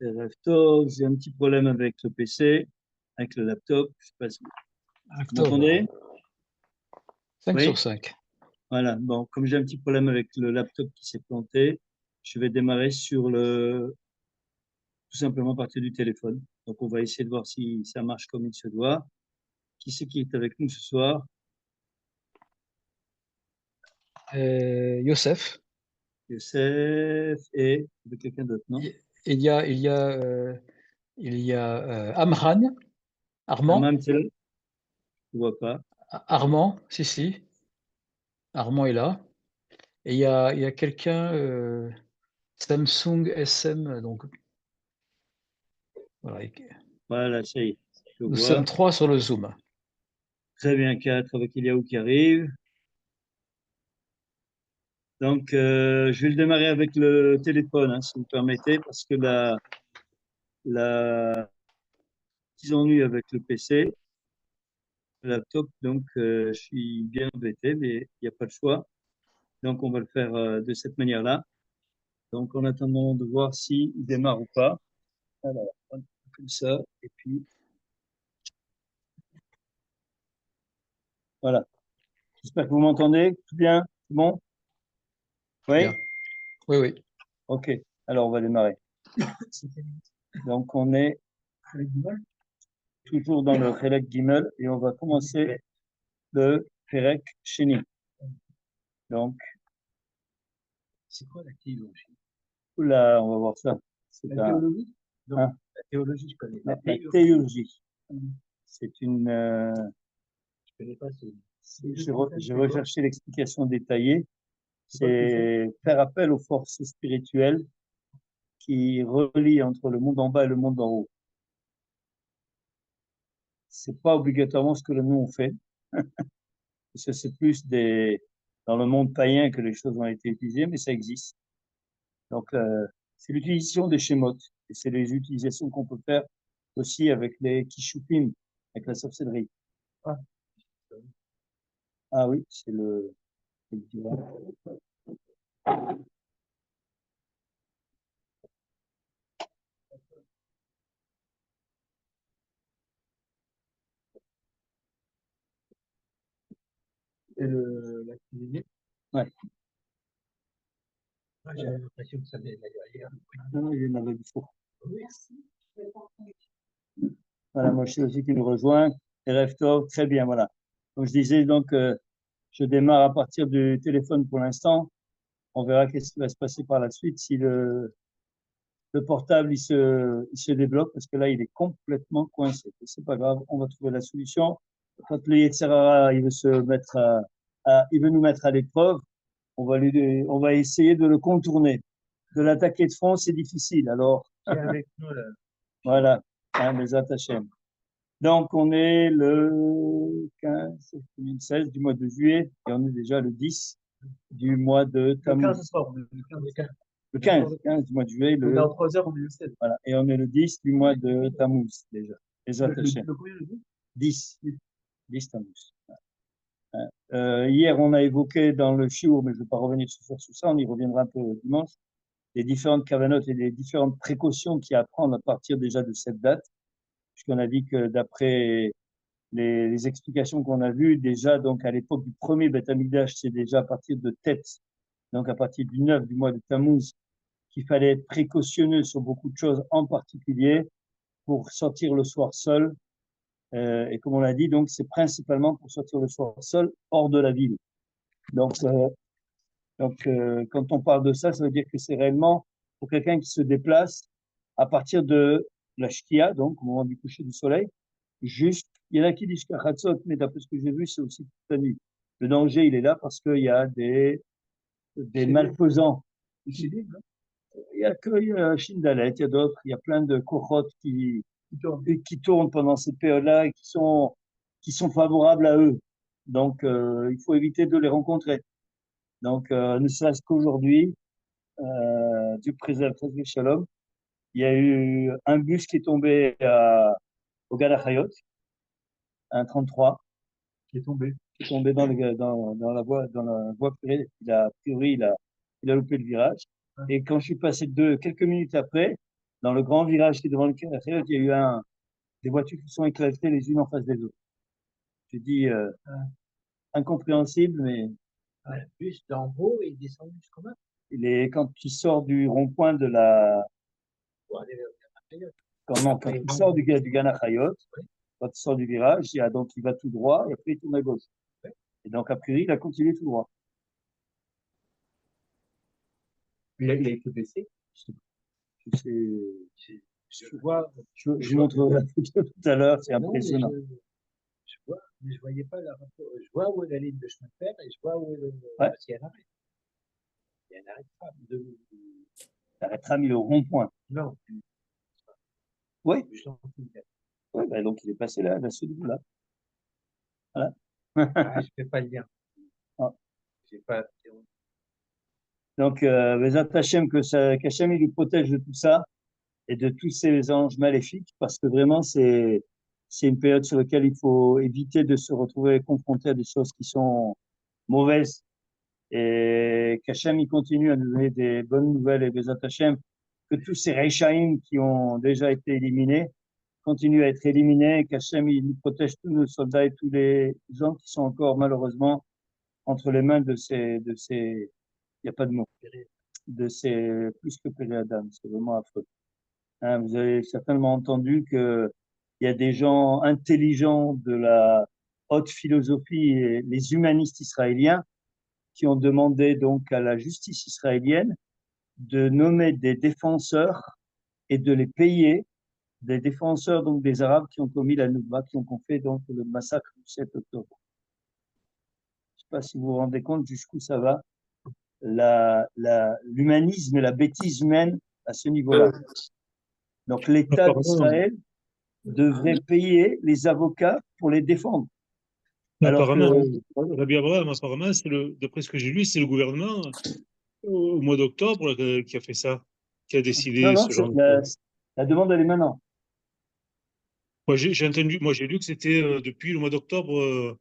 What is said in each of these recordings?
Laptop, j'ai un petit problème avec le PC, avec le laptop. Je sais pas si vous m'entendez? 5 Oui, sur 5. voilà. Bon, comme j'ai un petit problème avec le laptop qui s'est planté, je vais démarrer tout simplement à partir du téléphone. Donc, on va essayer de voir si ça marche comme il se doit. Qui c'est qui est avec nous ce soir? Youssef, Youssef et de quelqu'un d'autre, non? il y a, il y a, il y a Amran, Armand, Amam, c'est là? Je ne vois pas. Armand, si, Armand est là. Et il y a quelqu'un, Samsung SM, donc voilà, Voilà, ça y est, je nous sommes vois. 3 sur le Zoom. Très bien, 4 avec Eliaou qui arrive. Donc, je vais le démarrer avec le téléphone, hein, si vous permettez, parce que la petits ennuis avec le PC, le laptop, donc je suis bien embêté, mais il n'y a pas le choix. Donc, on va le faire de cette manière-là. Donc, en attendant de voir s'il démarre ou pas. Alors, on fait comme ça, et puis voilà. J'espère que vous m'entendez. Tout bien? Tout bon? Oui? Bien. Oui, oui. OK. Alors, on va démarrer. Donc, on est toujours dans le Chelek Gimel et on va commencer le Perek Sheni. Donc, C'est quoi la théologie? oula, on va voir ça. C'est La théologie? Non, hein, la théologie, je connais. la théologie, théologie. C'est une. je connais pas. J'ai recherché l'explication détaillée. C'est faire appel aux forces spirituelles qui relient entre le monde en bas et le monde en haut. C'est pas obligatoirement ce que nous on fait, parce que c'est plus dans le monde païen que les choses ont été utilisées, mais ça existe. Donc, c'est l'utilisation des schémotes, et c'est les utilisations qu'on peut faire aussi avec les kishupim, avec la sorcellerie. Ah, Ah oui, c'est le divan. et la cuisine? Ouais. Ah, j'avais l'impression que ça venait d'ailleurs. Non, non, il y en avait du four. Oui. Voilà, moi je suis aussi qui nous rejoint. Et Reftov, très bien, voilà. Donc je disais donc, je démarre à partir du téléphone pour l'instant. On verra qu'est-ce qui va se passer par la suite si le portable il se débloque parce que là il est complètement coincé. C'est pas grave, on va trouver la solution. Quand le Yetzirara il veut se mettre il veut nous mettre à l'épreuve, on va essayer de le contourner. De l'attaquer de front, c'est difficile. Alors Qui est avec nous là? voilà, hein, les attachés. Donc on est le 15 2016 du mois de juillet et on est déjà le 10 du mois de Le Tammuz. 15 soir, le 15. Le 15 du mois de juillet. Dans 3 heures, on est le 16. Voilà. Et on est le 10 du mois de Tammuz, déjà. Les attachés. Le combien, le 10? 10 Tammuz. Hier, on a évoqué dans le shiur, mais je ne vais pas revenir sur ça, on y reviendra un peu dimanche, les différentes kavanotes et les différentes précautions qu'il y a à prendre à partir déjà de cette date, puisqu'on a dit que d'après les explications qu'on a vues, déjà, donc, à l'époque du premier Beth Amikdash, c'est déjà à partir de Tête, donc à partir du 9 du mois de Tammuz, qu'il fallait être précautionneux sur beaucoup de choses, en particulier pour sortir le soir seul. Et comme on l'a dit, donc, c'est principalement pour sortir le soir seul hors de la ville. Donc, quand on parle de ça, ça veut dire que c'est réellement pour quelqu'un qui se déplace à partir de la shkia, donc au moment du coucher du soleil, juste, il y en a qui disent qu'à Hatzot, mais d'après ce que j'ai vu, c'est aussi toute la nuit. Le danger, il est là parce qu'il y a des malfaisants. Il y a que Shindalet, il y a d'autres, il y a plein de cohortes qui tournent pendant cette période-là et qui sont favorables à eux. Donc, il faut éviter de les rencontrer. Donc, ne serait-ce qu'aujourd'hui, Dieu préserve, Shalom, il y a eu un bus qui est tombé au Galahayot, un 33, Qui est tombé. qui est tombé dans la voie ferrée. A priori, il a loupé le virage. Et quand je suis passé quelques minutes après, dans le grand virage qui est devant le Galahayot, il y a eu des voitures qui sont éclatées les unes en face des autres. Je dis incompréhensible, mais Le bus d'en haut, il descend jusqu'en bas quand il sort du rond-point de la. pour aller vers le Galahayot. Quand il sort du Galahayot, quand il sort du virage, donc il va tout droit et après il tourne à gauche. Et donc, a priori, il a continué tout droit. Il a été baissé. Je vois. Je vous montrerai la photo tout à l'heure, c'est Non, mais impressionnant. je vois, mais je voyais pas la rapport. Je vois où est la ligne de chemin de fer et je vois où est le. Ouais. S'il y a un arrêt. Il y a un arrêt de tram. La tram, il est au rond-point. Non. Oui, Je t'en prie. ouais, bah, donc il est passé là, à ce niveau-là. Voilà. Ah, je fais pas le lien. Ah. J'ai pas. Donc, Bezat Hachem, qu'Hachem, il nous protège de tout ça et de tous ces anges maléfiques, parce que vraiment, c'est une période sur laquelle il faut éviter de se retrouver confronté à des choses qui sont mauvaises. Et qu'Hachem, il continue à nous donner des bonnes nouvelles, et Bezat Hachem, que tous ces Reishaim qui ont déjà été éliminés continuent à être éliminés, et qu'Hachem, il nous protège tous nos soldats et tous les gens qui sont encore malheureusement entre les mains de ces, il n'y a pas de mot, de ces plus que Péréadam, c'est vraiment affreux. Hein, vous avez certainement entendu qu'il y a des gens intelligents de la haute philosophie, et les humanistes israéliens, qui ont demandé donc à la justice israélienne de nommer des défenseurs et de les payer, des défenseurs donc des Arabes qui ont commis la Noukba, qui ont fait donc le massacre du 7 octobre. Je ne sais pas si vous vous rendez compte jusqu'où ça va, l'humanisme et la bêtise humaine à ce niveau-là. Donc l'État d'Israël devrait payer les avocats pour les défendre. Alors Apparemment, Rabbi Abraham, apparemment, d'après ce que j'ai lu, c'est le gouvernement au mois d'octobre qui a fait ça, qui a décidé non, ce genre de choses. la demande, elle est maintenant. Moi, j'ai lu que c'était depuis le mois d'octobre,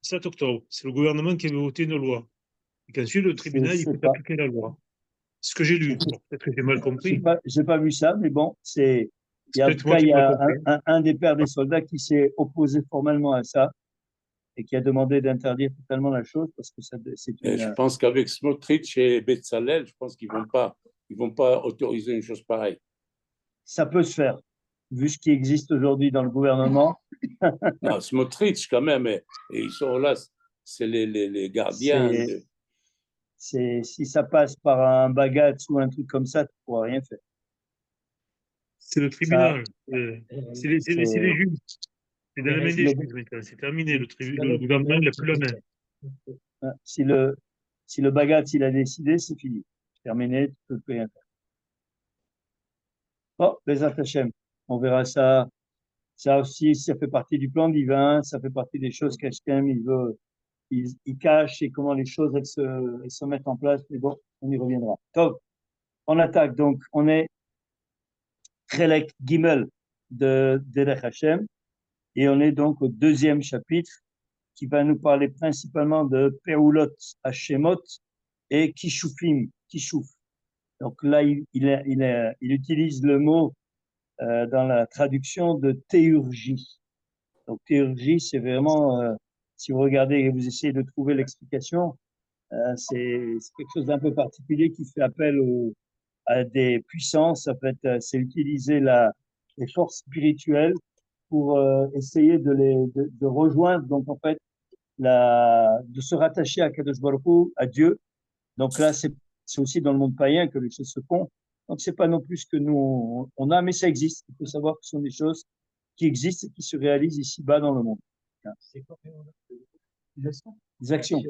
7 octobre. C'est le gouvernement qui avait voté une loi. Et qu'ensuite, le tribunal, il fait appliquer la loi. C'est ce que j'ai lu. Bon, peut-être que j'ai mal compris. J'ai pas vu ça, mais bon, en tout cas, il y a un des pères des soldats qui s'est opposé formellement à ça et qui a demandé d'interdire totalement la chose parce que c'est une. Je pense qu'avec Smotrich et Bezalel, je pense qu'ils vont pas autoriser une chose pareille. Ça peut se faire, vu ce qui existe aujourd'hui dans le gouvernement. Non, Smotrich quand même, et ils sont là, c'est les gardiens. Si ça passe par un bagat ou un truc comme ça, tu ne pourras rien faire. C'est le tribunal. C'est les juges. C'est dans la main des juges maintenant. C'est terminé. Le gouvernement n'a plus la main. Si le bagat, il a décidé, c'est fini. Terminé, tu ne peux plus rien faire. Bon, les Hachem, on verra ça. Ça aussi, ça fait partie du plan divin, ça fait partie des choses qu'Hachem, il cache et comment les choses, elles se mettent en place. Mais bon, on y reviendra. Top. On attaque. Donc, on est Chelek Gimel de Derech Hashem. Et on est donc au deuxième chapitre qui va nous parler principalement de Peulot Hashemot et Kishufim, Kishuf. Donc là, il utilise le mot dans la traduction de théurgie. Donc théurgie, c'est vraiment, si vous regardez et vous essayez de trouver l'explication, c'est quelque chose d'un peu particulier qui fait appel à des puissances. En fait, c'est utiliser les forces spirituelles pour essayer de rejoindre, donc en fait, de se rattacher à Kadosh Baruch Hu, à Dieu. Donc là, c'est aussi dans le monde païen que les choses se font. Donc c'est pas non plus ce que nous on a, mais ça existe. Il faut savoir que ce sont des choses qui existent et qui se réalisent ici-bas dans le monde. C'est quoi Des actions.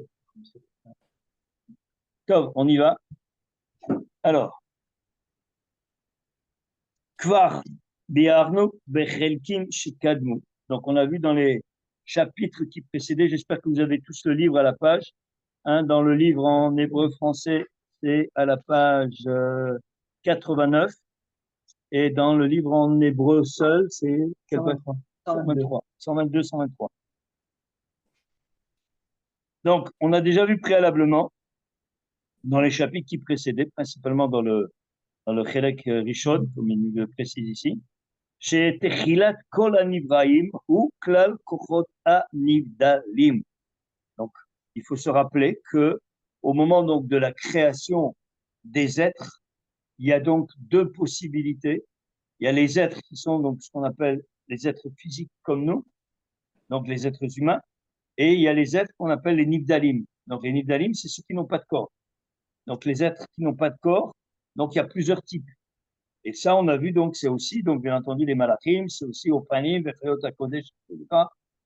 Top, on y va. Alors, Kvar bi'arnu bechelkim shikadmu. Donc on a vu dans les chapitres qui précédaient, j'espère que vous avez tous le livre à la page. Dans le livre en hébreu français, c'est à la page 89. Et dans le livre en hébreu seul, c'est quel 123. 123. 122, 123. Donc, on a déjà vu préalablement, dans les chapitres qui précédaient, principalement dans le Chelek Rishon, comme il le précise ici, chez Techilat Kol HaNivraim ou Klal Kochot HaNivdalim. Donc, il faut se rappeler que au moment donc de la création des êtres, il y a donc deux possibilités. Il y a les êtres qui sont donc ce qu'on appelle les êtres physiques comme nous, donc les êtres humains, et il y a les êtres qu'on appelle les Nivdalim. Donc les Nivdalim, c'est ceux qui n'ont pas de corps. Donc les êtres qui n'ont pas de corps, donc il y a plusieurs types. Et ça, on a vu, donc c'est aussi, donc bien entendu, les Malachim, c'est aussi Opanim, Bechayot HaKodesh,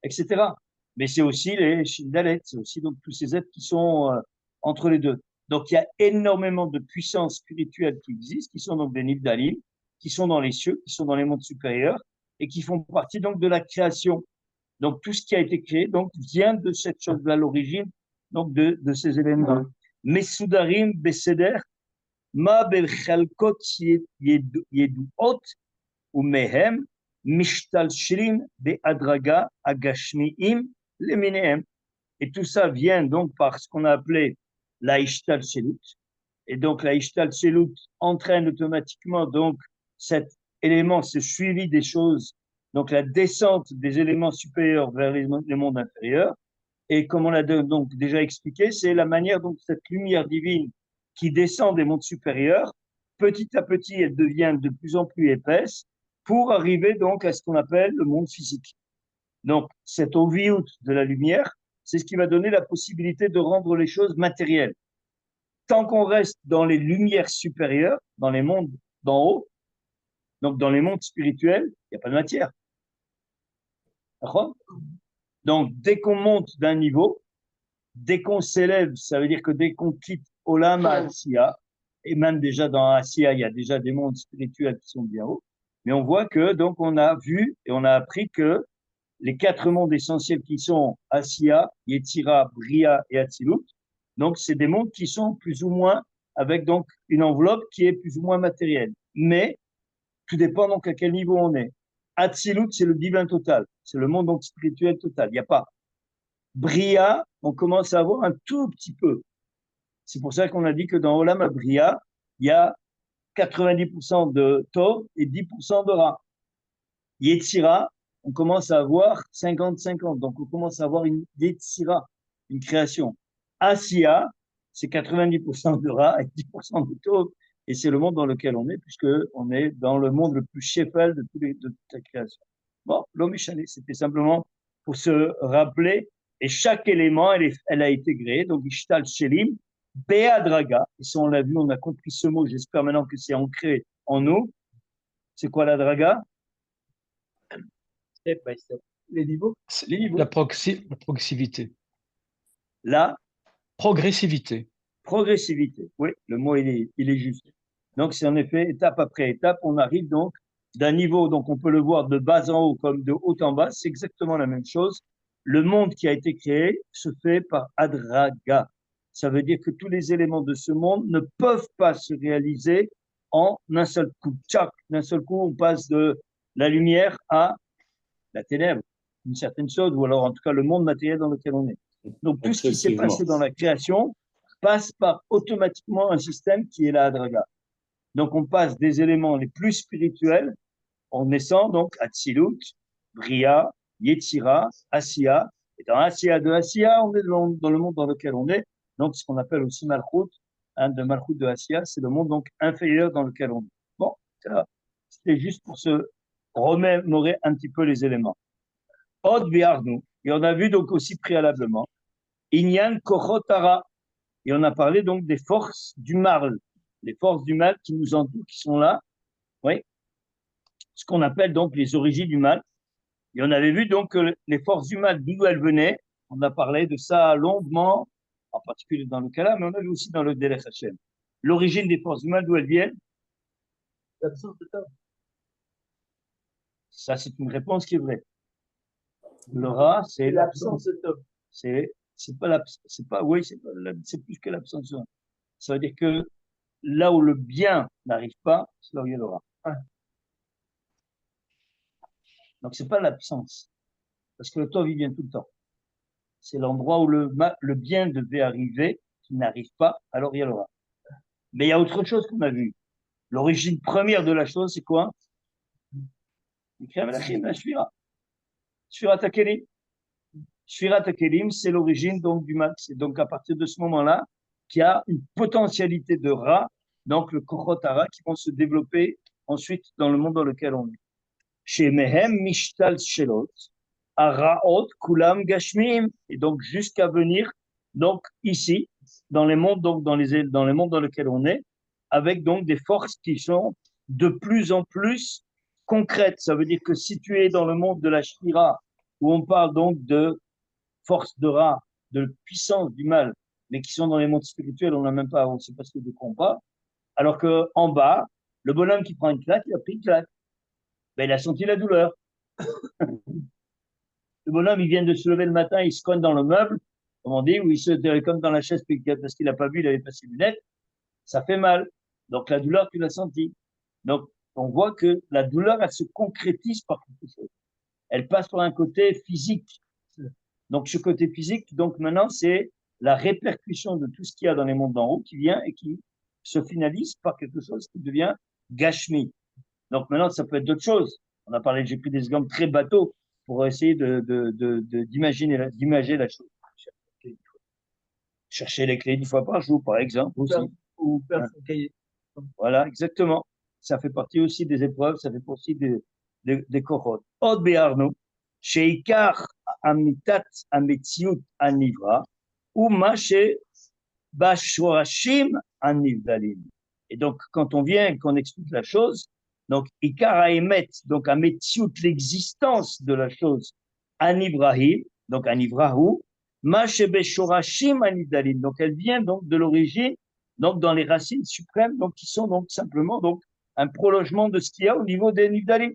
etc. Mais c'est aussi les Shindalet, c'est aussi donc tous ces êtres qui sont entre les deux. Donc il y a énormément de puissances spirituelles qui existent, qui sont donc des Nivdalim, qui sont dans les cieux, qui sont dans les mondes supérieurs, et qui font partie donc de la création. Donc tout ce qui a été créé donc vient de cette chose-là, l'origine donc de ces éléments. Mesoudarim Beseder, Ma Belchalkot Yeduot, ou Mehem, Mishtalshrim Be'adraga Agashmiim Leminehem. Et tout ça vient donc par ce qu'on a appelé la Ishtalshelut. Et donc la Ishtalshelut entraîne automatiquement donc cet élément, ce suivi des choses, donc la descente des éléments supérieurs vers les mondes inférieurs. Et comme on l'a donc déjà expliqué, c'est la manière dont cette lumière divine qui descend des mondes supérieurs, petit à petit, elle devient de plus en plus épaisse pour arriver donc à ce qu'on appelle le monde physique. Donc, cet oviout de la lumière, c'est ce qui va donner la possibilité de rendre les choses matérielles. Tant qu'on reste dans les lumières supérieures, dans les mondes d'en haut, donc dans les mondes spirituels, il n'y a pas de matière. D'accord ? Donc, dès qu'on monte d'un niveau, dès qu'on s'élève, ça veut dire que dès qu'on quitte Olam Asiya, et même déjà dans Asiya, il y a déjà des mondes spirituels qui sont bien hauts, mais on voit que, donc, on a vu et on a appris que les quatre mondes essentiels qui sont Asiya, Yetzira, Bria et Atzilut, donc c'est des mondes qui sont plus ou moins avec donc une enveloppe qui est plus ou moins matérielle. Mais tout dépend donc à quel niveau on est. Atzilut, c'est le divin total, c'est le monde donc spirituel total. Il n'y a pas. Bria, on commence à avoir un tout petit peu. C'est pour ça qu'on a dit que dans Olam Bria, il y a 90% de Tov et 10% de Ra. Yetzira, on commence à avoir 50-50. Donc, on commence à avoir une Yetzira, une création. Asiya, c'est 90% de Ra et 10% de Tov. Et c'est le monde dans lequel on est, puisqu'on est dans le monde le plus chefal de toute la création. Bon, l'homme échané, c'était simplement pour se rappeler. Et chaque élément, elle a été créée. Donc, Ishtal Shelim, Be'adraga. Et ça, on l'a vu, on a compris ce mot. J'espère maintenant que c'est ancré en nous. C'est quoi la draga? Step by step. Les niveaux. Les niveaux. La proximité. La progressivité. Progressivité. Oui, le mot, il est juste. Donc, c'est en effet étape après étape, on arrive donc d'un niveau, donc on peut le voir de bas en haut comme de haut en bas, c'est exactement la même chose. Le monde qui a été créé se fait par adraga. Ça veut dire que tous les éléments de ce monde ne peuvent pas se réaliser en un seul coup. Tchac, d'un seul coup, on passe de la lumière à la ténèbre, une certaine chose, ou alors en tout cas le monde matériel dans lequel on est. Donc tout ce qui s'est passé dans la création passe par automatiquement un système qui est la Hadraga. Donc on passe des éléments les plus spirituels en naissant donc Atzilut, Bria, Yetzira, Asiya. Et dans Asiya de Asiya, on est dans le monde dans lequel on est. Donc ce qu'on appelle aussi Malchut, de Malchut de Asiya, c'est le monde donc inférieur dans lequel on est. Bon, c'était juste pour se remémorer un petit peu les éléments. Od Biarnou, et on a vu donc aussi préalablement, Inyan Kochotara, et on a parlé donc des forces du mal, les forces du mal qui nous entourent, qui sont là, oui, ce qu'on appelle donc les origines du mal. Et on avait vu donc que les forces du mal, d'où elles venaient, on a parlé de ça longuement, en particulier dans le cas-là, mais on a vu aussi dans le Derech Hashem. L'origine des forces du mal, d'où elles viennent? L'absence de Tov. Ça, c'est une réponse qui est vraie. Le Ra, c'est l'absence de Tov. C'est plus que l'absence. Ça veut dire que là où le bien n'arrive pas, c'est là où il y a le Ra. Donc, c'est pas l'absence. Parce que le tov, il vient tout le temps. C'est l'endroit où le bien devait arriver, qui n'arrive pas, alors il y a le ra. Mais il y a autre chose qu'on a vu. L'origine première de la chose, c'est quoi? La Shvira. Shvira Takelim. Shvira Takelim, c'est l'origine donc du mal. C'est donc à partir de ce moment-là qu'il y a une potentialité de ra, donc le Kochot Hara, qui vont se développer ensuite dans le monde dans lequel on est. Chez Mehem Mishtal Shelot, Araot Kulam Gashmim, et donc jusqu'à venir, donc ici, dans les mondes, donc dans les mondes dans lesquels on est, avec donc des forces qui sont de plus en plus concrètes. Ça veut dire que si tu es dans le monde de la Shira, où on parle donc de force de Ra, de puissance du mal, mais qui sont dans les mondes spirituels, on n'a même pas, on ne sait pas ce que de quoi on parle, alors que en bas, le bonhomme qui prend une claque, il a pris une claque. Ben, il a senti la douleur. Le bonhomme, il vient de se lever le matin, il se cogne dans le meuble, comme on dit, ou il se comme dans la chaise parce qu'il n'a pas vu, il avait pas ses lunettes. Ça fait mal. Donc la douleur, tu l'as sentie. Donc on voit que la douleur, elle se concrétise par quelque chose. Elle passe par un côté physique. Donc ce côté physique, donc maintenant, c'est la répercussion de tout ce qu'il y a dans les mondes d'en haut qui vient et qui se finalise par quelque chose qui devient gashmi. Donc maintenant, ça peut être d'autres choses. On a parlé, j'ai pris des exemples très bateaux pour essayer d'imager la chose. Chercher les clés 10 fois par jour, par exemple, aussi. Ou perdre son cahier. Voilà, exactement. Ça fait partie aussi des épreuves, ça fait partie des korotes. Od be'arnu, sheikar amitat ametziut anivra, ou mache bashorashim anivdalim. Et donc, quand on vient et qu'on explique la chose, donc, ikar haemet, donc ametziut, l'existence de la chose, anivrahim, donc anivrahu, mache beshorashim anivdalim. Donc, elle vient donc de l'origine, donc dans les racines suprêmes, donc qui sont donc simplement donc un prolongement de ce qu'il y a au niveau des nivdalim.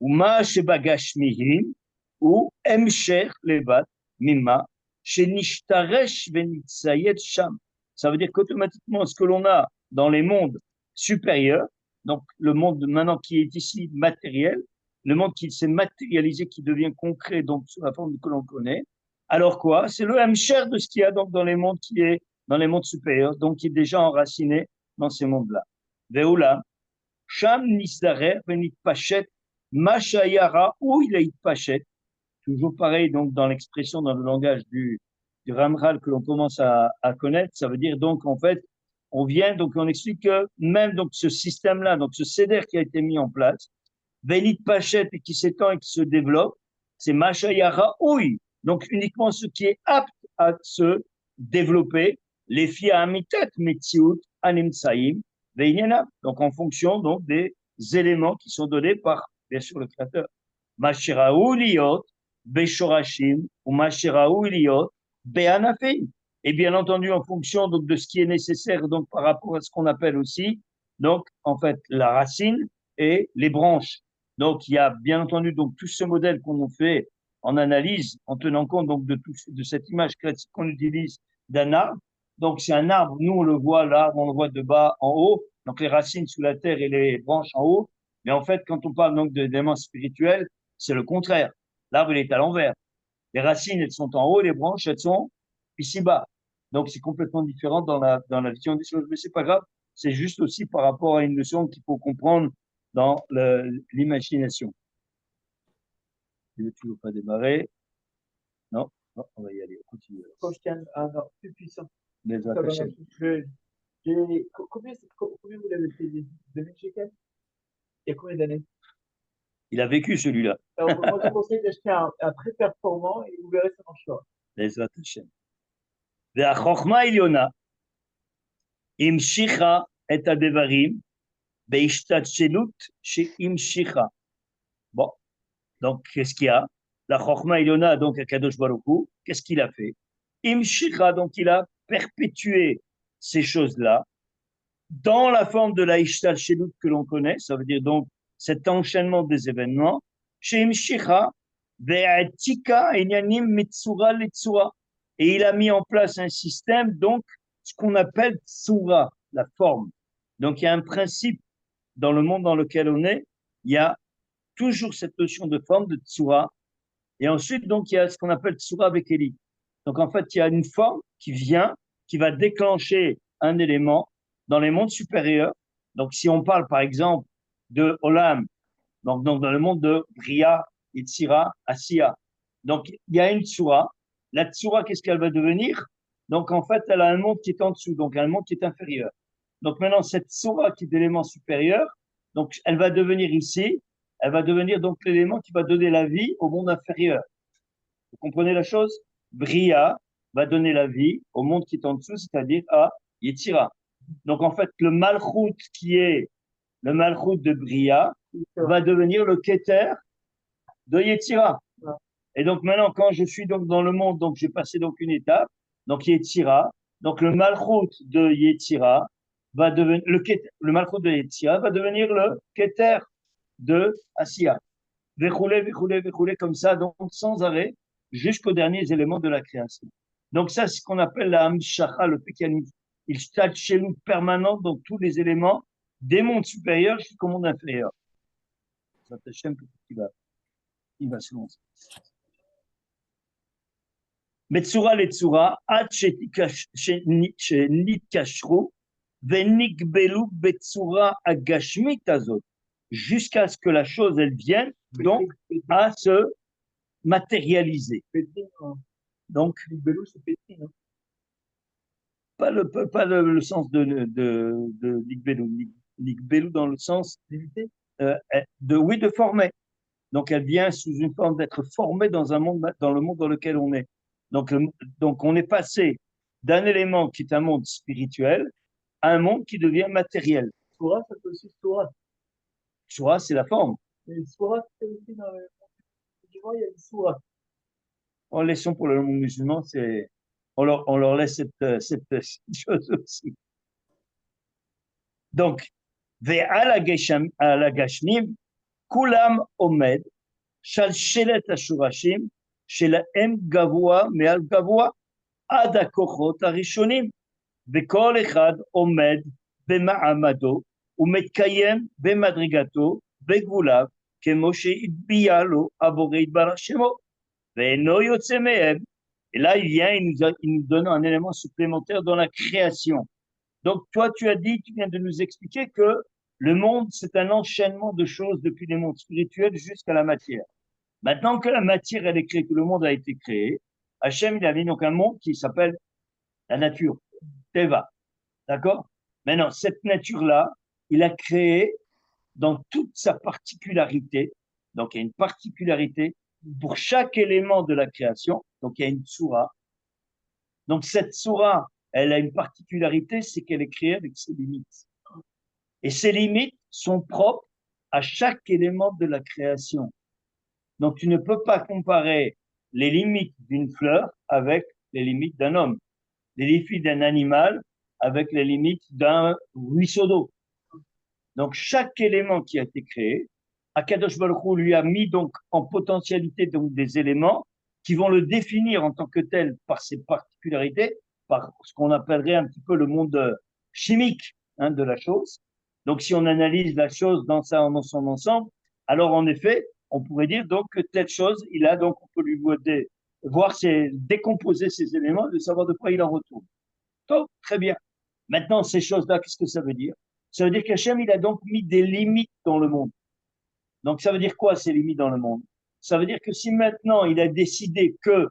Ou ma shebagashmihim, ou emsher levat mimma shenishtaresh venitzayet sham. Ça veut dire qu'automatiquement, ce que l'on a dans les mondes supérieurs, donc le monde maintenant qui est ici matériel, le monde qui s'est matérialisé, qui devient concret, donc sous la forme que l'on connaît, alors quoi? C'est le emsher de ce qu'il y a donc dans les mondes qui est dans les mondes supérieurs, donc qui est déjà enraciné dans ces mondes-là. Veoula, Sham Nisdarer, Venit Pachet, Machayara, où il est Pachet, toujours pareil, donc dans l'expression, dans le langage du Ramral que l'on commence à connaître, ça veut dire donc en fait, on vient, donc on explique que même donc ce système-là, donc ce CEDER qui a été mis en place, Venit Pachet et qui s'étend et qui se développe, c'est Machayara, oui, donc uniquement ce qui est apte à se développer, les fia amitat metziut animsaim veinyana, donc en fonction donc des éléments qui sont donnés par bien sûr le créateur. Mashiraou liot beshorashim ou mashiraou liot beanafim. Et bien entendu en fonction donc de ce qui est nécessaire donc par rapport à ce qu'on appelle aussi donc en fait la racine et les branches. Donc il y a bien entendu donc tout ce modèle qu'on fait en analyse en tenant compte donc de cette image classique qu'on utilise d'un arbre. Donc, c'est un arbre, nous, on le voit là, on le voit de bas en haut, donc les racines sous la terre et les branches en haut. Mais en fait, quand on parle donc d'éléments spirituels, c'est le contraire. L'arbre, il est à l'envers. Les racines, elles sont en haut, les branches, elles sont ici-bas. Donc, c'est complètement différent dans la vision des choses. Mais c'est pas grave, c'est juste aussi par rapport à une notion qu'il faut comprendre dans l'imagination. Il ne veut toujours pas démarrer. Non, on va y aller, on continue. Quand je tiens un ordre plus puissant. Les Ça va attachés. marcher. Combien vous l'avez payé? 2000 shekels? Il y a combien d'années? Il a vécu celui-là. Alors, moi, je vous conseille d'acheter un très performant et vous verrez, ça marchera. Les attachés. והחוכמה העליונה המשיכה את הדברים בהשתלשלות שהמשיכה. Bon, donc qu'est-ce qu'il y a? La Chokhma Ilona, donc à Kadosh Baruch Hu, qu'est-ce qu'il a fait? Imshira, donc il a perpétué ces choses-là dans la forme de la Ishtal Shelut que l'on connaît, ça veut dire donc cet enchaînement des événements, chez Imshira, Ve'atika Inyanim Mitsura Letsura. Et il a mis en place un système, donc ce qu'on appelle Tsura, la forme. Donc il y a un principe dans le monde dans lequel on est, il y a toujours cette notion de forme, de tsura. Et ensuite, donc, il y a ce qu'on appelle tsura avec Eli. Donc, en fait, il y a une forme qui vient, qui va déclencher un élément dans les mondes supérieurs. Donc, si on parle, par exemple, de Olam, donc dans le monde de Bria, Yetzira, Asiya. Donc, il y a une tsura. La tsura, qu'est-ce qu'elle va devenir? Donc, en fait, elle a un monde qui est en dessous, donc un monde qui est inférieur. Donc, maintenant, cette tsura qui est l'élément supérieur, donc, elle va devenir ici, elle va devenir donc l'élément qui va donner la vie au monde inférieur. Vous comprenez la chose? Bria va donner la vie au monde qui est en dessous, c'est-à-dire à Yetzira. Donc, en fait, le malchut qui est le malchut de Bria va devenir le Keter de Yetzira. Et donc maintenant, quand je suis donc dans le monde, donc j'ai passé donc une étape, donc Yetzira, donc le malchut de Yetzira va devenir le malchut de Yetzira va devenir le Keter de Asiya. Véchoulé, comme ça, donc sans arrêt, jusqu'aux derniers éléments de la création. Donc ça, c'est ce qu'on appelle la Hamshacha, le pécanisme. Il stade chez nous permanent dans tous les éléments des mondes supérieurs jusqu'au monde inférieur. Ça t'achève il va se lancer. Metsura letsura, ad shenikashru, venikbelu betsura agashmit azot, jusqu'à ce que la chose, elle vienne, donc, à se matérialiser. Donc, c'est petit, non? pas le sens de Nikbelu. Nikbelu dans le sens de former. Donc, elle vient sous une forme d'être formée dans un monde, dans le monde dans lequel on est. Donc, on est passé d'un élément qui est un monde spirituel à un monde qui devient matériel. Soura, ça peut aussi Soura. Soura, c'est la forme. Mais Soura, c'est aussi dans le monde musulman, il y a une Soura. En laissant pour le monde musulman, on leur laisse cette chose aussi. Donc, ve'al hagashmim, kulam omed, שלשלת השורשים שלהם גבוה מעל גבוה עד הכוחות הראשונים, וכל אחד עומד במעמדו ומתקיים במדרגתו בגבוליו, כמו שהטביע לו הבורא יתברך שמו, ואינו יוצא מהם. Et là, il nous donne un élément supplémentaire dans la création. Donc, toi, tu viens de nous expliquer que le monde, c'est un enchaînement de choses depuis les mondes spirituels jusqu'à la matière. Maintenant que la matière, elle est créée, que le monde a été créé, Hachem, il a mis donc un monde qui s'appelle la nature, Teva. D'accord? Maintenant, cette nature-là, il a créé dans toute sa particularité. Donc, il y a une particularité pour chaque élément de la création. Donc, il y a une tsura. Donc, cette tsura, elle a une particularité, c'est qu'elle est créée avec ses limites. Et ces limites sont propres à chaque élément de la création. Donc, tu ne peux pas comparer les limites d'une fleur avec les limites d'un homme, les limites d'un animal avec les limites d'un ruisseau d'eau. Donc, chaque élément qui a été créé, Akadosh Baruch Hu lui a mis donc en potentialité donc des éléments qui vont le définir en tant que tel par ses particularités, par ce qu'on appellerait un petit peu le monde chimique de la chose. Donc, si on analyse la chose dans son ensemble, alors en effet, on pourrait dire donc que telle chose, on peut lui décomposer ces éléments, de savoir de quoi il en retourne. Donc, très bien. Maintenant, ces choses-là, qu'est-ce que ça veut dire? Ça veut dire qu'Hachem, il a donc mis des limites dans le monde. Donc, ça veut dire quoi, ces limites dans le monde? Ça veut dire que si maintenant, il a décidé que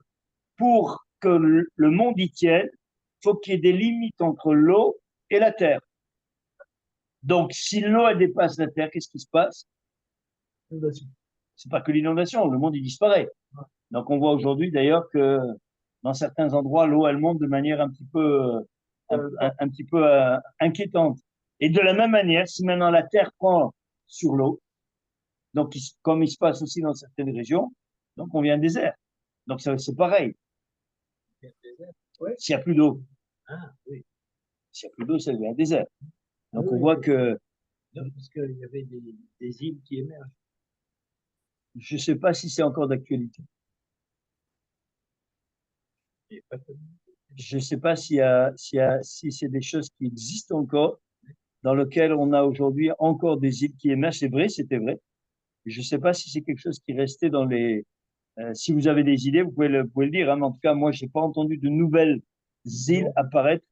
pour que le monde y tienne, il faut qu'il y ait des limites entre l'eau et la terre. Donc, si l'eau, elle dépasse la terre, qu'est-ce qui se passe? C'est pas que l'inondation, le monde, il disparaît. Donc, on voit aujourd'hui, d'ailleurs, que dans certains endroits, l'eau, elle monte de manière un petit peu inquiétante. Et de la même manière, si maintenant la terre prend sur l'eau, donc comme il se passe aussi dans certaines régions, donc on vient un désert. Donc c'est pareil. Ouais. S'il n'y a plus d'eau. Ah, oui. S'il n'y a plus d'eau, ça devient un désert. Donc Ah, on oui, voit oui. que, Non, parce qu'il y avait des îles qui émergent. je ne sais pas si c'est encore d'actualité. Et pas que- Je ne sais pas si c'est des choses qui existent encore, dans lesquelles on a aujourd'hui encore des îles qui émergent. C'est vrai, c'était vrai. Je ne sais pas si c'est quelque chose qui est resté dans les... si vous avez des idées, vous pouvez le dire, hein, mais en tout cas, moi, je n'ai pas entendu de nouvelles îles apparaître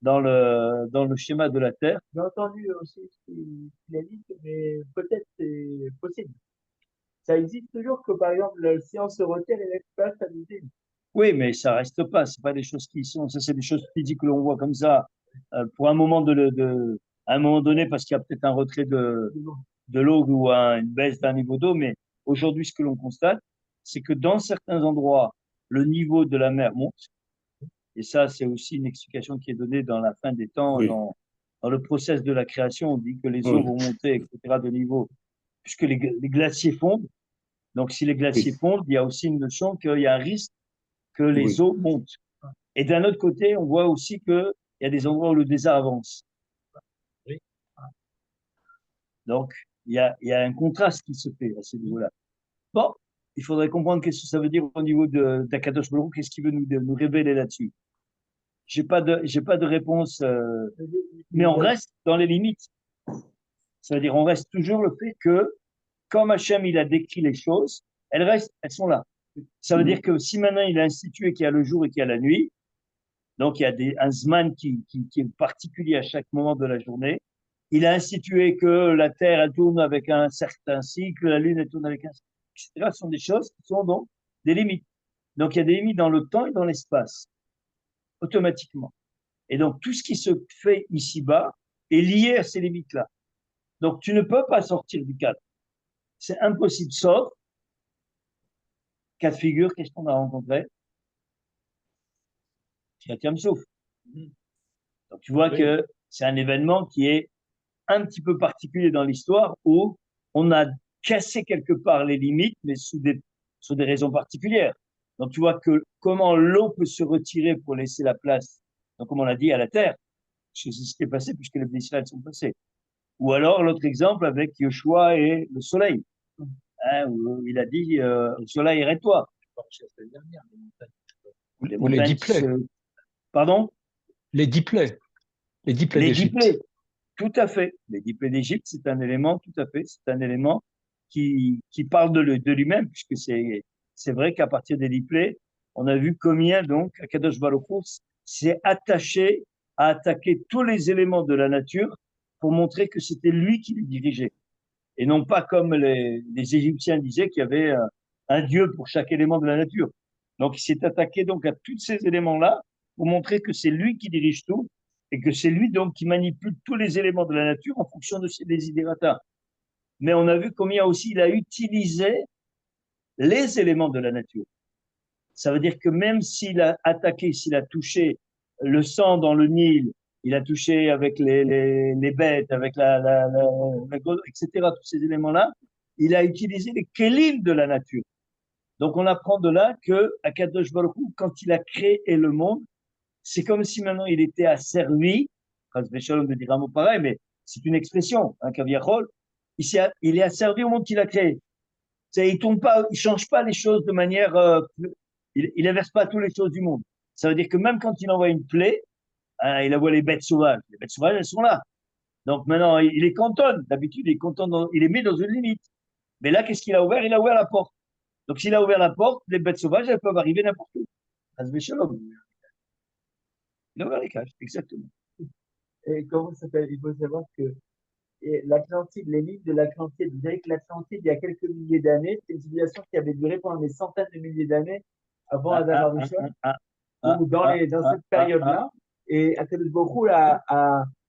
dans le schéma de la Terre. J'ai entendu aussi ce qu'il a dit, mais peut-être c'est possible. Ça existe toujours que, par exemple, le science se retire et laisse place à des îles. Oui, mais ça reste pas. C'est pas des choses qui sont. Ça, c'est des choses physiques que l'on voit comme ça pour un moment à un moment donné, parce qu'il y a peut-être un retrait de l'eau ou une baisse d'un niveau d'eau. Mais aujourd'hui, ce que l'on constate, c'est que dans certains endroits, le niveau de la mer monte. Et ça, c'est aussi une explication qui est donnée dans la fin des temps, Oui. dans le process de la création. On dit que les eaux Oui. vont monter, etc., de niveau, puisque les glaciers fondent. Donc, si les glaciers fondent, il y a aussi une notion qu'il y a un risque que les Oui. eaux montent. Et d'un autre côté, on voit aussi qu'il y a des endroits où le désert avance. Oui. Donc, il y a un contraste qui se fait à ce niveau-là. Bon, il faudrait comprendre qu'est-ce que ça veut dire au niveau d'Akadosh Baruch Hu, qu'est-ce qu'il veut nous révéler là-dessus. J'ai pas de réponse, mais on reste dans les limites. Ça veut dire, on reste toujours le fait que, comme Hachem, il a décrit les choses, elles sont là. Ça veut dire que si maintenant il a institué qu'il y a le jour et qu'il y a la nuit, donc il y a un Zman qui est particulier à chaque moment de la journée, il a institué que la Terre, elle tourne avec un certain cycle, la Lune, elle tourne avec un cycle, etc. Ce sont des choses qui sont donc des limites. Donc il y a des limites dans le temps et dans l'espace, automatiquement. Et donc tout ce qui se fait ici-bas est lié à ces limites-là. Donc tu ne peux pas sortir du cadre. C'est impossible, sauf, cas de figure, qu'est-ce qu'on a rencontré? Yom Souf. Donc tu vois que c'est un événement qui est un petit peu particulier dans l'histoire où on a cassé quelque part les limites, mais sous des raisons particulières. Donc tu vois que comment l'eau peut se retirer pour laisser la place, donc comme on l'a dit, à la terre. C'est ce qui est passé puisque les Israël sont passés. Ou alors l'autre exemple avec Yoshua et le soleil, hein, où il a dit au soleil, arrête-toi. Ou les 10 plaies. Pardon? Les 10 plaies. Les 10 plaies Les 10 d'Égypte. plaies, tout à fait. Les 10 plaies d'Égypte, c'est un élément, tout à fait, c'est un élément qui parle de lui-même, puisque c'est vrai qu'à partir des 10 plaies, on a vu combien donc Akadosh Baruch Hu s'est attaché à attaquer tous les éléments de la nature pour montrer que c'était lui qui les dirigeait. Et non pas comme les Égyptiens disaient qu'il y avait un dieu pour chaque élément de la nature. Donc il s'est attaqué donc à tous ces éléments-là pour montrer que c'est lui qui dirige tout et que c'est lui donc qui manipule tous les éléments de la nature en fonction de ses desiderata. Mais on a vu combien aussi il a utilisé les éléments de la nature. Ça veut dire que même s'il a attaqué, s'il a touché le sang dans le Nil, il a touché avec les bêtes, avec etc., tous ces éléments-là, il a utilisé les kélim de la nature. Donc on apprend de là que Akadosh Baruch Hu, quand il a créé le monde, c'est comme si maintenant il était asservi, de dire un mot pareil, mais c'est une expression, un caviarol, il est asservi au monde qu'il a créé. Il tourne pas, il change pas les choses de manière, il inverse pas toutes les choses du monde. Ça veut dire que même quand il envoie une plaie, hein, il envoie les bêtes sauvages. Les bêtes sauvages, elles sont là. Donc maintenant, il les cantonne. D'habitude, il les met dans une limite. Mais là, qu'est-ce qu'il a ouvert? Il a ouvert la porte. Donc s'il a ouvert la porte, les bêtes sauvages, elles peuvent arriver n'importe où. Il a ouvert les cages, exactement. Et comment ça s'appelle? Il faut savoir que l'Atlantide, les mythes de l'Atlantide, vous savez que l'Atlantide, il y a quelques milliers d'années, c'est une civilisation qui avait duré pendant des centaines de milliers d'années avant Adam Arishon, ou dans cette période-là. Et Akadosh Baruch Hu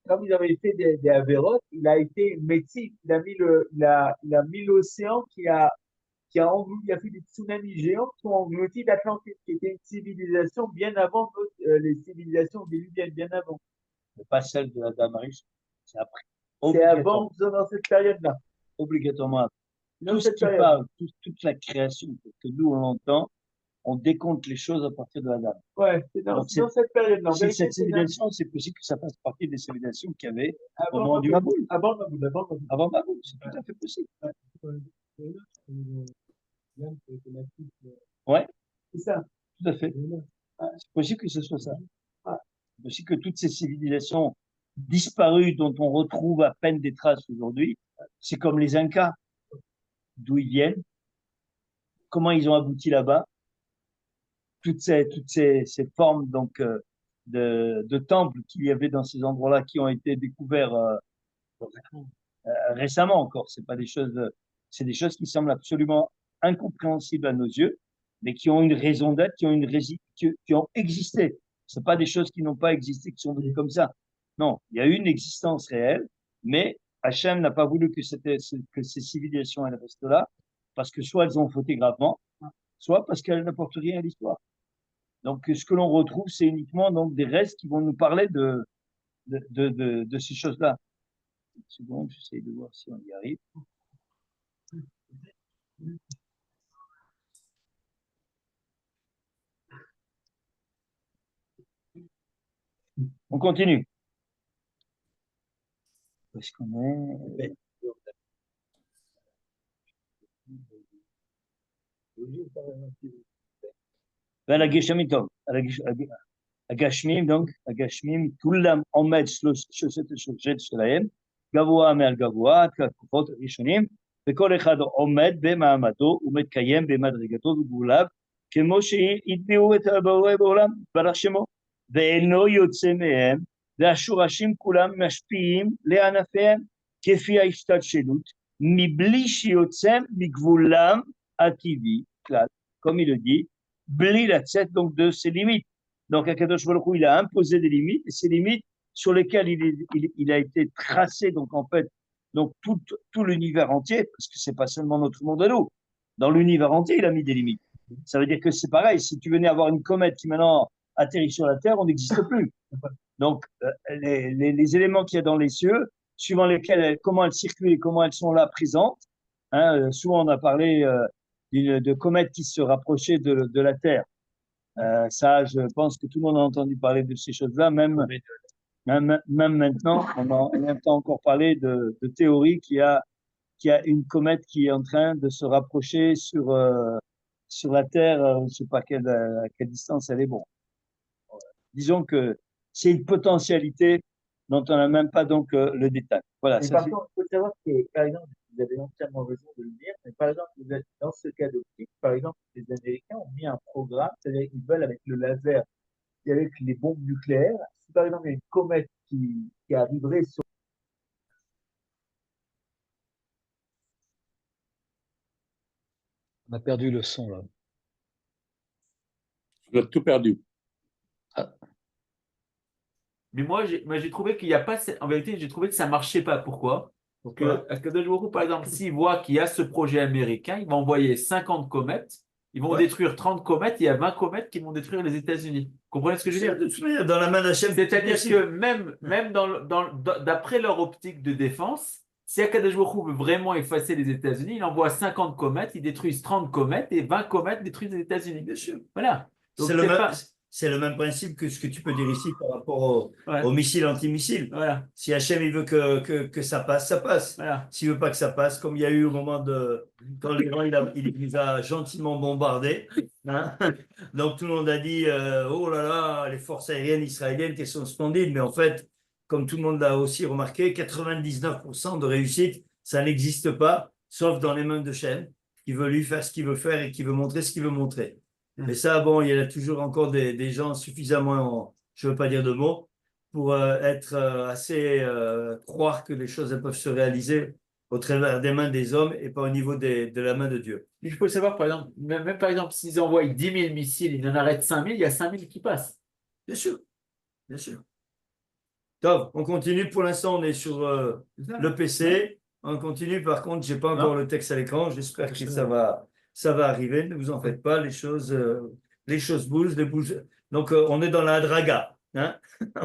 comme ils avaient fait des avérotes, il a été métis, il a mis l'océan il a fait des tsunamis géants qui ont englouti l'Atlantide, qui était une civilisation bien avant les civilisations diluviennes, bien avant. Mais pas celle de Adam Arishon, c'est après. C'est avant, dans cette période-là. Obligatoirement. Tout ce qui parle, toute la création que nous on entend, on décompte les choses à partir de Adam. Ouais, c'est dans cette période-là. Si cette civilisation, c'est possible que ça fasse partie des civilisations qu'il y avait au moment du Maboul. Avant Maboul. Avant Maboul, c'est tout à fait possible. Ouais. C'est ça. Tout à fait. C'est possible que ce soit ça. C'est possible que toutes ces civilisations disparues dont on retrouve à peine des traces aujourd'hui, c'est comme les Incas. d'où ils viennent, comment ils ont abouti là-bas, toutes ces formes donc de temples qu'il y avait dans ces endroits-là qui ont été découverts récemment encore. C'est pas des choses, c'est des choses qui semblent absolument incompréhensibles à nos yeux, mais qui ont une raison d'être, qui ont existé. C'est pas des choses qui n'ont pas existé, qui sont venues comme ça. Non, il y a eu une existence réelle, mais Hachem n'a pas voulu que ces civilisations elles restent là, parce que soit elles ont fauté gravement, soit parce qu'elles n'apportent rien à l'histoire. Donc, ce que l'on retrouve, c'est uniquement donc des restes qui vont nous parler de ces choses-là. Une seconde, j'essaie de voir si on y arrive. On continue. Où est-ce qu'on est? הגשמים, הגשמים, כולם עומד שלושת השושלת שלהם, גבוה מעל גבוה, ככוחות הראשונים, וכל אחד עומד במעמדו ומתקיים במדרגתו וגבוליו, כמו שהטביעו את הבורא בעולם, ברח שמו, ואינו יוצא מהם, והשורשים כולם משפיעים לענפיהם, כפי ההשתלשלות, מבלי שיוצא מגבולם הטבעי, כלל, comme il le dit, bli la tête donc de ses limites. Donc, Akadosh Baruch Hu, il a imposé des limites, et ces limites sur lesquelles il a été tracé, donc en fait, donc tout l'univers entier, parce que c'est pas seulement notre monde à nous. Dans l'univers entier, il a mis des limites. Ça veut dire que c'est pareil, si tu venais avoir une comète qui maintenant atterrit sur la Terre, on n'existe plus. Donc, les éléments qu'il y a dans les cieux, suivant lesquels, comment elles circulent et comment elles sont là présentes, hein, souvent on a parlé de comètes qui se rapprochaient de la Terre. Ça, je pense que tout le monde a entendu parler de ces choses-là, même maintenant, on entend encore parler de théorie qu'il y a une comète qui est en train de se rapprocher sur la Terre, je ne sais pas à quelle distance elle est. Bon, disons que c'est une potentialité dont on n'a même pas donc le détail. Voilà. Mais par contre, il faut savoir que, par exemple, vous avez entièrement raison de le dire, mais par exemple, vous êtes dans ce cas d'optique, par exemple, les Américains ont mis un programme, c'est-à-dire qu'ils veulent avec le laser et avec les bombes nucléaires, si par exemple il y a une comète qui arriverait sur On a perdu le son là. Tu as tout perdu. Ah. Mais moi, j'ai trouvé qu'il n'y a pas. En vérité, j'ai trouvé que ça ne marchait pas. Pourquoi? Parce que Akadosh Baruch Hu, par exemple, s'il voit qu'il y a ce projet américain, il va envoyer 50 comètes. Ils vont détruire 30 comètes. Il y a 20 comètes qui vont détruire les États-Unis. Vous comprenez ce que je veux dire? Dans la main d'Hachem. C'est-à-dire que même d'après leur optique de défense, si Akadosh Baruch Hu veut vraiment effacer les États-Unis, il envoie 50 comètes, ils détruisent 30 comètes et 20 comètes détruisent les États-Unis. Bien sûr. Voilà. Donc, c'est le même principe que ce que tu peux dire ici par rapport au missile antimissile. Voilà. Si Hachem il veut que ça passe, ça passe. Voilà. S'il veut pas que ça passe, comme il y a eu au moment quand l'Iran il les a gentiment bombardés, hein. Donc tout le monde a dit oh là là, les forces aériennes israéliennes qui sont splendides, mais en fait, comme tout le monde l'a aussi remarqué, 99% de réussite, ça n'existe pas, sauf dans les mains de Hachem, qui veut lui faire ce qu'il veut faire et qui veut montrer ce qu'il veut montrer. Mais ça, bon, il y a toujours encore des gens suffisamment, je ne veux pas dire de mots, pour être assez croire que les choses elles peuvent se réaliser au travers des mains des hommes et pas au niveau de la main de Dieu. Il faut savoir, par exemple, même par exemple, s'ils envoient 10 000 missiles, ils en arrêtent 5 000, il y a 5 000 qui passent. Bien sûr, bien sûr. Top, on continue. Pour l'instant, on est sur le PC. On continue. Par contre, je n'ai pas encore le texte à l'écran. J'espère que ça va arriver. Ne vous en faites pas. Les choses bougent. Donc, on est dans la draga. Hein.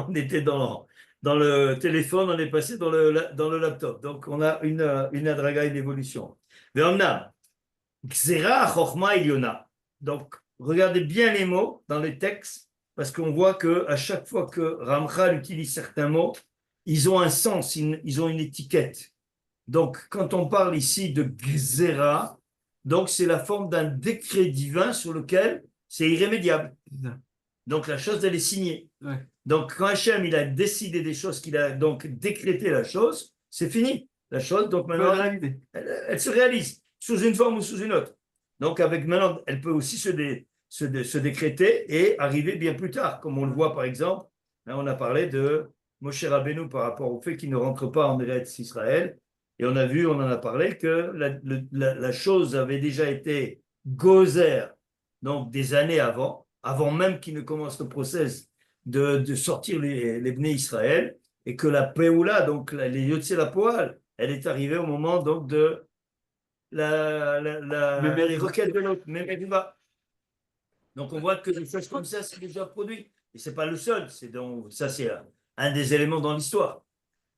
On était dans le téléphone. On est passé dans le laptop. Donc, on a une draga, une évolution. Mais on a Xera Chochma Iliona. Donc, regardez bien les mots dans les textes. Parce qu'on voit qu'à chaque fois que Ramchal utilise certains mots, ils ont un sens, ils ont une étiquette. Donc, quand on parle ici de Gzera, donc c'est la forme d'un décret divin sur lequel c'est irrémédiable. Donc, la chose, elle est signée. Ouais. Donc, quand Hachem, il a décidé des choses, qu'il a donc décrété la chose, c'est fini. La chose, donc maintenant, elle se réalise. sous une forme ou sous une autre. Donc, avec maintenant, elle peut aussi se décréter et arriver bien plus tard, comme on le voit par exemple. Là, on a parlé de Moshe Rabbeinu par rapport au fait qu'il ne rentre pas en Eretz Israël. Et on a vu, on en a parlé, que la chose avait déjà été gozer, donc des années avant même qu'il ne commence le process de sortir les Bnei Israël, et que la Péoula, donc les Yotze la Poal, elle est arrivée au moment donc de la requête de l'autre, Meriva. Donc on voit que des choses comme ça, c'est déjà produit. Et ce n'est pas le seul, ça c'est un des éléments dans l'histoire.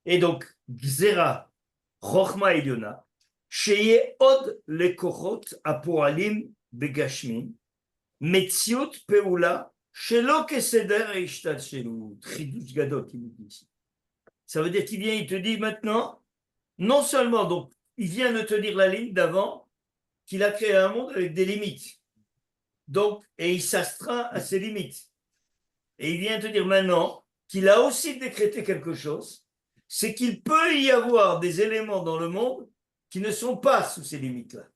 Et donc, Gzera, Chochma Eliona, Sheye Od Lekochot Apoalim Begashmin, Metziut Peula, Shelo Keseder et Ishtat Shelu, Chidush Gadol, qui nous dit ici. Ça veut dire qu'il vient, il te dit maintenant, non seulement, donc, il vient de te dire la ligne d'avant, qu'il a créé un monde avec des limites. Donc, et il s'astreint à ses limites. Et il vient te dire maintenant qu'il a aussi décrété quelque chose, c'est qu'il peut y avoir des éléments dans le monde qui ne sont pas sous ces limites-là,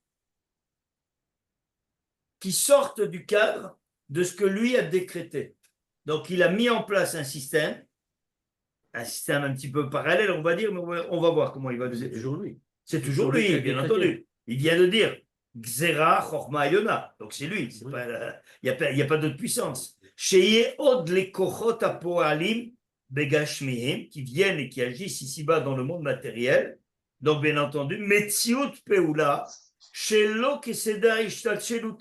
qui sortent du cadre de ce que lui a décrété. Donc, il a mis en place un système un petit peu parallèle, on va dire, mais on va voir comment il va. C'est toujours lui. C'est toujours lui, bien entendu. Il vient de dire Gzera, Chorma, Yona. Donc c'est lui. Il n'y a pas d'autre puissance. Sheye od le kochot apoalim begashmihim, qui viennent et qui agissent ici-bas dans le monde matériel. Donc bien entendu, Metziut peula, shelo keseda ishtat shelut,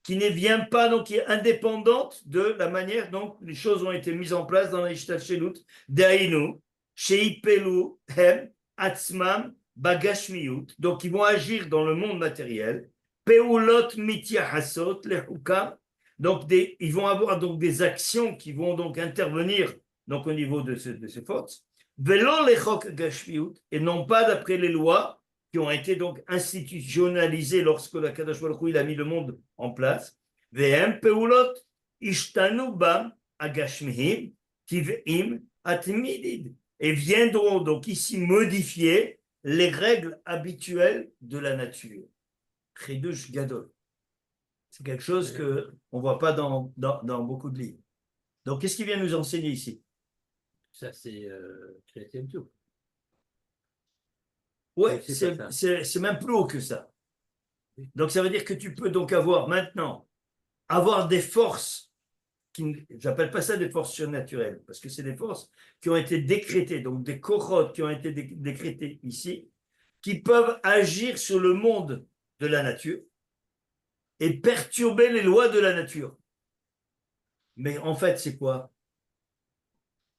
qui ne vient pas, donc qui est indépendante de la manière dont les choses ont été mises en place dans la ishtat shelut. Dainu, sheipelu hem atzmam bagashmiyut, donc ils vont agir dans le monde matériel. Peulot mityahasot lehukam, donc ils vont avoir donc des actions qui vont donc intervenir donc au niveau de ces forces. Velo lechok gashmiyut, et non pas d'après les lois qui ont été donc institutionnalisées lorsque la Kadosh Baruch Hu il a mis le monde en place. Vehem peulot ishtanu bam agashmihim tivim atmidid, et viendront donc ici modifier les règles habituelles de la nature. Chidush Gadol. C'est quelque chose qu'on ne voit pas dans beaucoup de livres. Donc, qu'est-ce qu'il vient nous enseigner ici? Ça, c'est Chrétien tout. Oui, c'est même plus haut que ça. Donc, ça veut dire que tu peux donc avoir des forces, j'appelle pas ça des forces surnaturelles, parce que c'est des forces qui ont été décrétées, donc des kochot qui ont été décrétées ici, qui peuvent agir sur le monde de la nature et perturber les lois de la nature. Mais en fait, c'est quoi?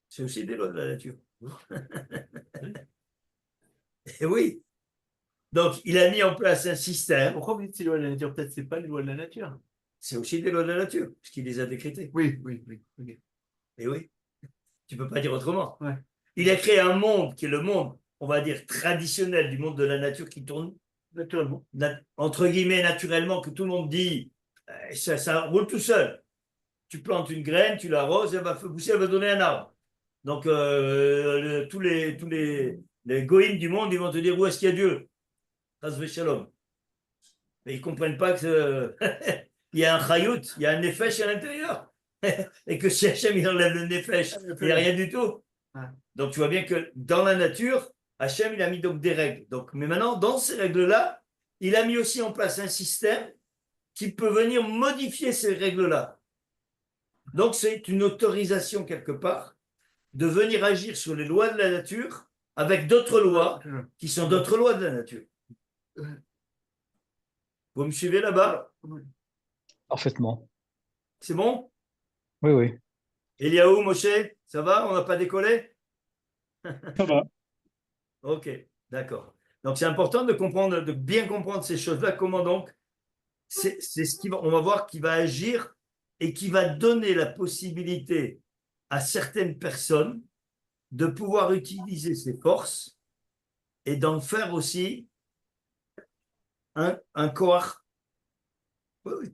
C'est aussi des lois de la nature. Et oui. Donc, il a mis en place un système. Pourquoi vous dites ces lois de la nature? Peut-être ce n'est pas les lois de la nature. C'est aussi des lois de la nature, parce qu'il les a décrétées. Oui. Okay. Et oui. Tu ne peux pas dire autrement. Ouais. Il a créé un monde qui est le monde, on va dire, traditionnel du monde de la nature qui tourne naturellement. Entre guillemets, naturellement, que tout le monde dit, ça roule tout seul. Tu plantes une graine, tu l'arroses, elle va pousser, elle va donner un arbre. Donc, tous les goïms du monde, ils vont te dire où est-ce qu'il y a Dieu. Shalom. Mais ils ne comprennent pas que il y a un chayout, il y a un nefesh à l'intérieur. Et que si Hachem il enlève le nefesh, il n'y a rien du tout. Donc, tu vois bien que dans la nature, Hachem, il a mis donc des règles. Donc, mais maintenant, dans ces règles-là, il a mis aussi en place un système qui peut venir modifier ces règles-là. Donc, c'est une autorisation quelque part de venir agir sur les lois de la nature avec d'autres lois qui sont d'autres lois de la nature. Vous me suivez là-bas? Parfaitement. C'est bon? Oui. Eliaou, Moshe, ça va? On n'a pas décollé? Ça va. Ok, d'accord. Donc c'est important de comprendre, de bien comprendre ces choses-là. Comment donc c'est ce on va voir qui va agir et qui va donner la possibilité à certaines personnes de pouvoir utiliser ces forces et d'en faire aussi un corps. Oui.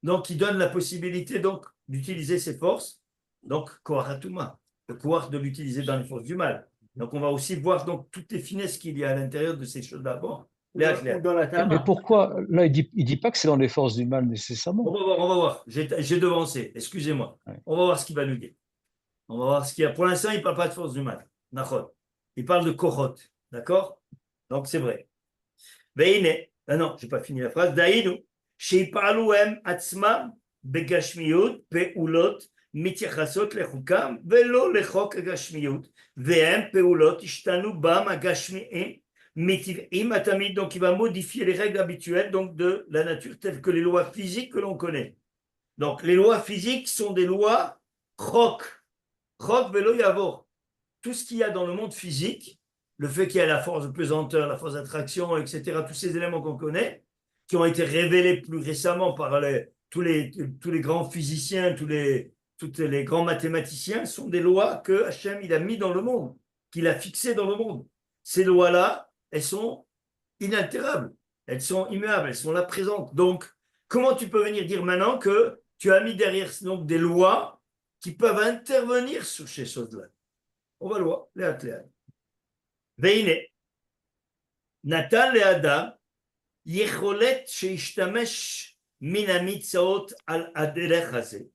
Donc, il donne la possibilité donc d'utiliser ces forces. Donc, Koharatuma, le pouvoir de l'utiliser dans les forces du mal. Donc, on va aussi voir donc, toutes les finesses qu'il y a à l'intérieur de ces choses-là. Bon, Léa. Dans la Tama. Mais pourquoi? Là, il dit pas que c'est dans les forces du mal nécessairement. On va voir. J'ai devancé, excusez-moi. Ouais. On va voir ce qu'il va nous dire. On va voir ce qu'il y a. Pour l'instant, il ne parle pas de force du mal. D'accord. Il parle de kohot. D'accord? Donc, c'est vrai. Veine. Ah non, je n'ai pas fini la phrase. Daïnu. Sheipalu em atzma begashmiyut peulot mitiyachasot lechukam velo lechok agashmiyut vehem peulot ishtanu bam agashmiim mitivim atamid. Donc, il va modifier les règles habituelles donc, de la nature telles que les lois physiques que l'on connaît. Donc, les lois physiques sont des lois chok. Chok velo yavor. Tout ce qu'il y a dans le monde physique, le fait qu'il y a la force de pesanteur, la force d'attraction, etc., tous ces éléments qu'on connaît, qui ont été révélés plus récemment par tous les grands physiciens, tous les grands mathématiciens, sont des lois que Hachem il a mis dans le monde, qu'il a fixées dans le monde. Ces lois-là, elles sont inaltérables, elles sont immuables, elles sont là présentes. Donc, comment tu peux venir dire maintenant que tu as mis derrière donc, des lois qui peuvent intervenir sur ces choses-là? On va le voir, les athlètes. Veine, Natan le Adam, Yecholet sheishtamesh minamitzaot al aderech hazeh.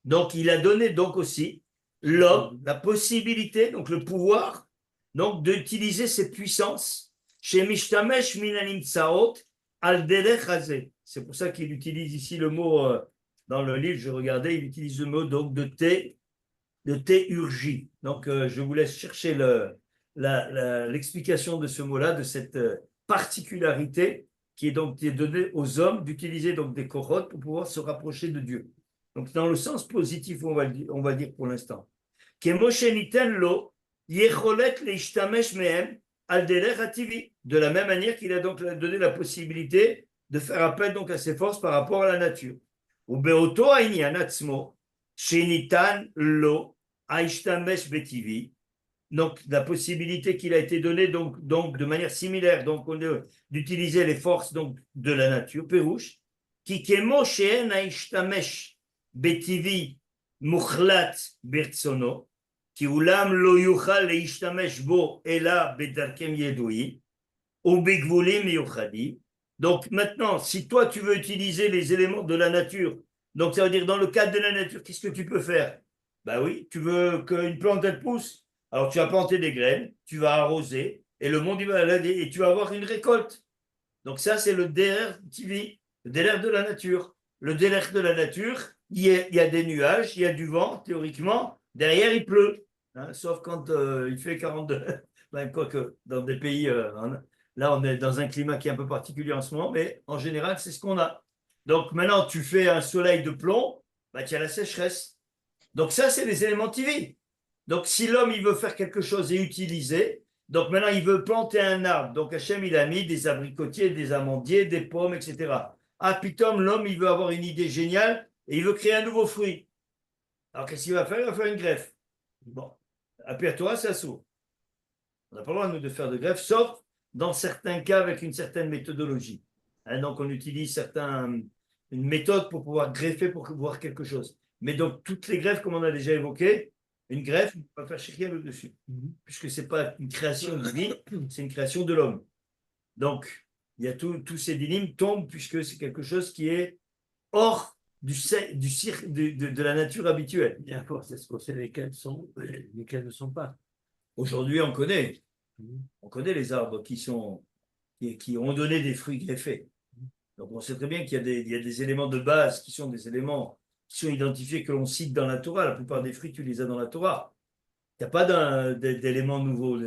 Donc, il a donné donc aussi l'homme la possibilité, donc le pouvoir, donc d'utiliser ses puissances chez mishtamesh minamitzaot al derech hazeh. C'est pour ça qu'il utilise ici le mot dans le livre. Je regardais, il utilise le mot donc de théurgie. Donc, je vous laisse chercher l'explication de ce mot-là, de cette particularité qui est donc donnée aux hommes d'utiliser donc des kohot pour pouvoir se rapprocher de Dieu. Donc, dans le sens positif, on va dire pour l'instant. De la même manière qu'il a donc donné la possibilité de faire appel donc à ses forces par rapport à la nature. Ou beoto aïnian atzmo, shenitan lo aishtamesh betivi. Donc, la possibilité qu'il a été donnée donc de manière similaire donc d'utiliser les forces donc de la nature, Pérouche, qui kemo sheen aishtamesh betivi mukhlat bertsono, qui ulam lo yuchal leishtamesh bo ela bedarkem yedui, ou begvulim yuchadi. Donc, maintenant, si toi tu veux utiliser les éléments de la nature, donc ça veut dire dans le cadre de la nature, qu'est-ce que tu peux faire? Ben oui, tu veux qu'une plante elle pousse. Alors, tu vas planter des graines, tu vas arroser, et le monde, il va aller, et tu vas avoir une récolte. Donc, ça, c'est le DR TV, le DR de la nature. Le DR de la nature, il y a des nuages, il y a du vent, théoriquement. Derrière, il pleut. Hein, sauf quand il fait 42. Ben, quoique, dans des pays, là, on est dans un climat qui est un peu particulier en ce moment, mais en général, c'est ce qu'on a. Donc, maintenant, tu fais un soleil de plomb, ben, tu as la sécheresse. Donc, ça, c'est les éléments TV. Donc, si l'homme, il veut faire quelque chose et utiliser, donc maintenant, il veut planter un arbre. Donc, Hachem, il a mis des abricotiers, des amandiers, des pommes, etc. Ah, putain, l'homme, il veut avoir une idée géniale et il veut créer un nouveau fruit. Alors, qu'est-ce qu'il va faire? Il va faire une greffe. Bon, appelle-toi, ça s'ouvre. On n'a pas le droit, nous, de faire de greffe, sauf dans certains cas avec une certaine méthodologie. Hein, donc, on utilise une méthode pour pouvoir greffer, pour voir quelque chose. Mais donc, toutes les greffes, comme on a déjà évoqué, une greffe, on ne peut pas faire chier le dessus, puisque ce n'est pas une création divine, c'est une création de l'homme. Donc, il y a tous ces dynimes tombent, puisque c'est quelque chose qui est hors du cirque de la nature habituelle. Bien fort, c'est ce qu'on sait lesquels ne sont pas. Aujourd'hui, on connaît les arbres qui ont donné des fruits greffés. Donc, on sait très bien qu'il y a des éléments de base qui sont des éléments qui sont identifiés, que l'on cite dans la Torah. La plupart des fruits, tu les as dans la Torah. Il n'y a pas d'éléments nouveaux.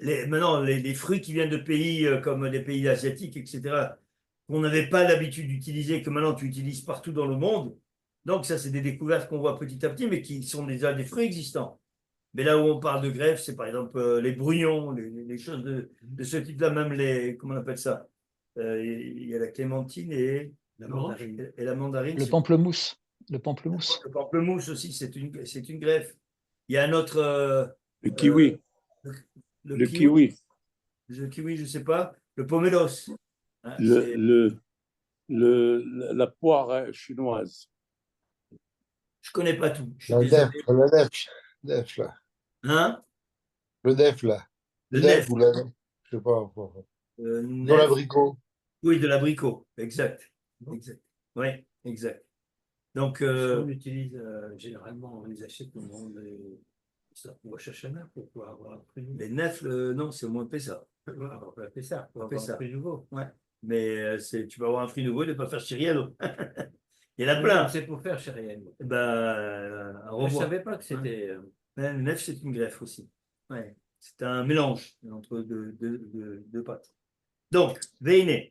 Maintenant, les fruits qui viennent de pays comme les pays asiatiques, etc., qu'on n'avait pas l'habitude d'utiliser, que maintenant tu utilises partout dans le monde. Donc, ça, c'est des découvertes qu'on voit petit à petit, mais qui sont déjà des fruits existants. Mais là où on parle de greffe, c'est par exemple les brugnons, les choses de ce type-là, même comment on appelle ça? Il y a la clémentine et la mandarine. Le pamplemousse. Le pamplemousse. Le pamplemousse aussi, c'est une greffe. Il y a un autre. Le kiwi. Le kiwi. Le kiwi, je ne sais pas. Le pomelos. Hein, la poire chinoise. Je ne connais pas tout. Le def, là. Hein? Le nef, là. Le Le nef nef. ou la nef, je sais pas encore. Dans Nef. l'abricot. Oui, de l'abricot, exact. Exact. Oui, exact. Donc, On utilise généralement, on les achète au moment on va chercher un nef pour pouvoir avoir un prix nouveau. les nefs, non, c'est au moins Pessa. Voilà, on peut appeler ça, pour On avoir fait ça. un prix nouveau. Ouais. Mais tu vas avoir un prix nouveau, il ne va pas faire chiriello. Il y en a Oui, plein. c'est pour faire chez Rien. Ben, au Je ne revoir. savais pas que c'était. Ouais, le nef, c'est une greffe aussi. Ouais. C'est un mélange entre deux pâtes. Donc, Veine.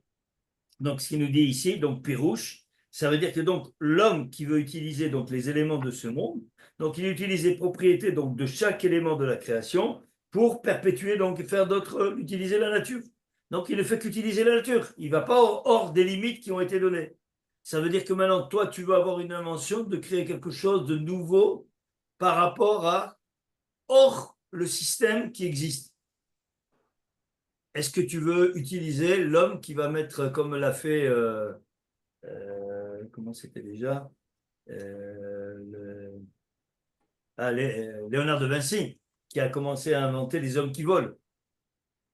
Donc, ce qu'il nous dit ici, donc Pirouche, ça veut dire que donc l'homme qui veut utiliser donc les éléments de ce monde, donc il utilise les propriétés donc de chaque élément de la création pour perpétuer donc faire d'autres utiliser la nature. Donc il ne fait qu'utiliser la nature. Il ne va pas hors des limites qui ont été données. Ça veut dire que maintenant toi tu veux avoir une invention de créer quelque chose de nouveau par rapport à hors le système qui existe. Est-ce que tu veux utiliser l'homme qui va mettre, comme l'a fait, comment c'était déjà Léonard de Vinci, qui a commencé à inventer les hommes qui volent.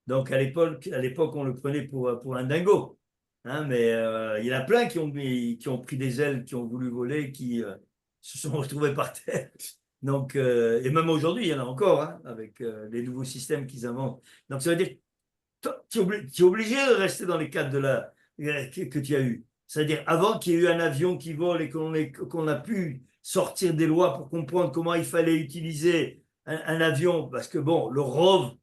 Donc à l'époque, on le prenait pour un dingo. Hein, mais il y en a plein qui ont pris des ailes, qui ont voulu voler, qui se sont retrouvés par terre. Donc, et même aujourd'hui, il y en a encore, hein, avec les nouveaux systèmes qu'ils inventent. Donc ça veut dire tu es obligé de rester dans les cadres que tu as eu. C'est-à-dire, avant qu'il y ait eu un avion qui vole et qu'on a pu sortir des lois pour comprendre comment il fallait utiliser un avion, parce que bon, le rove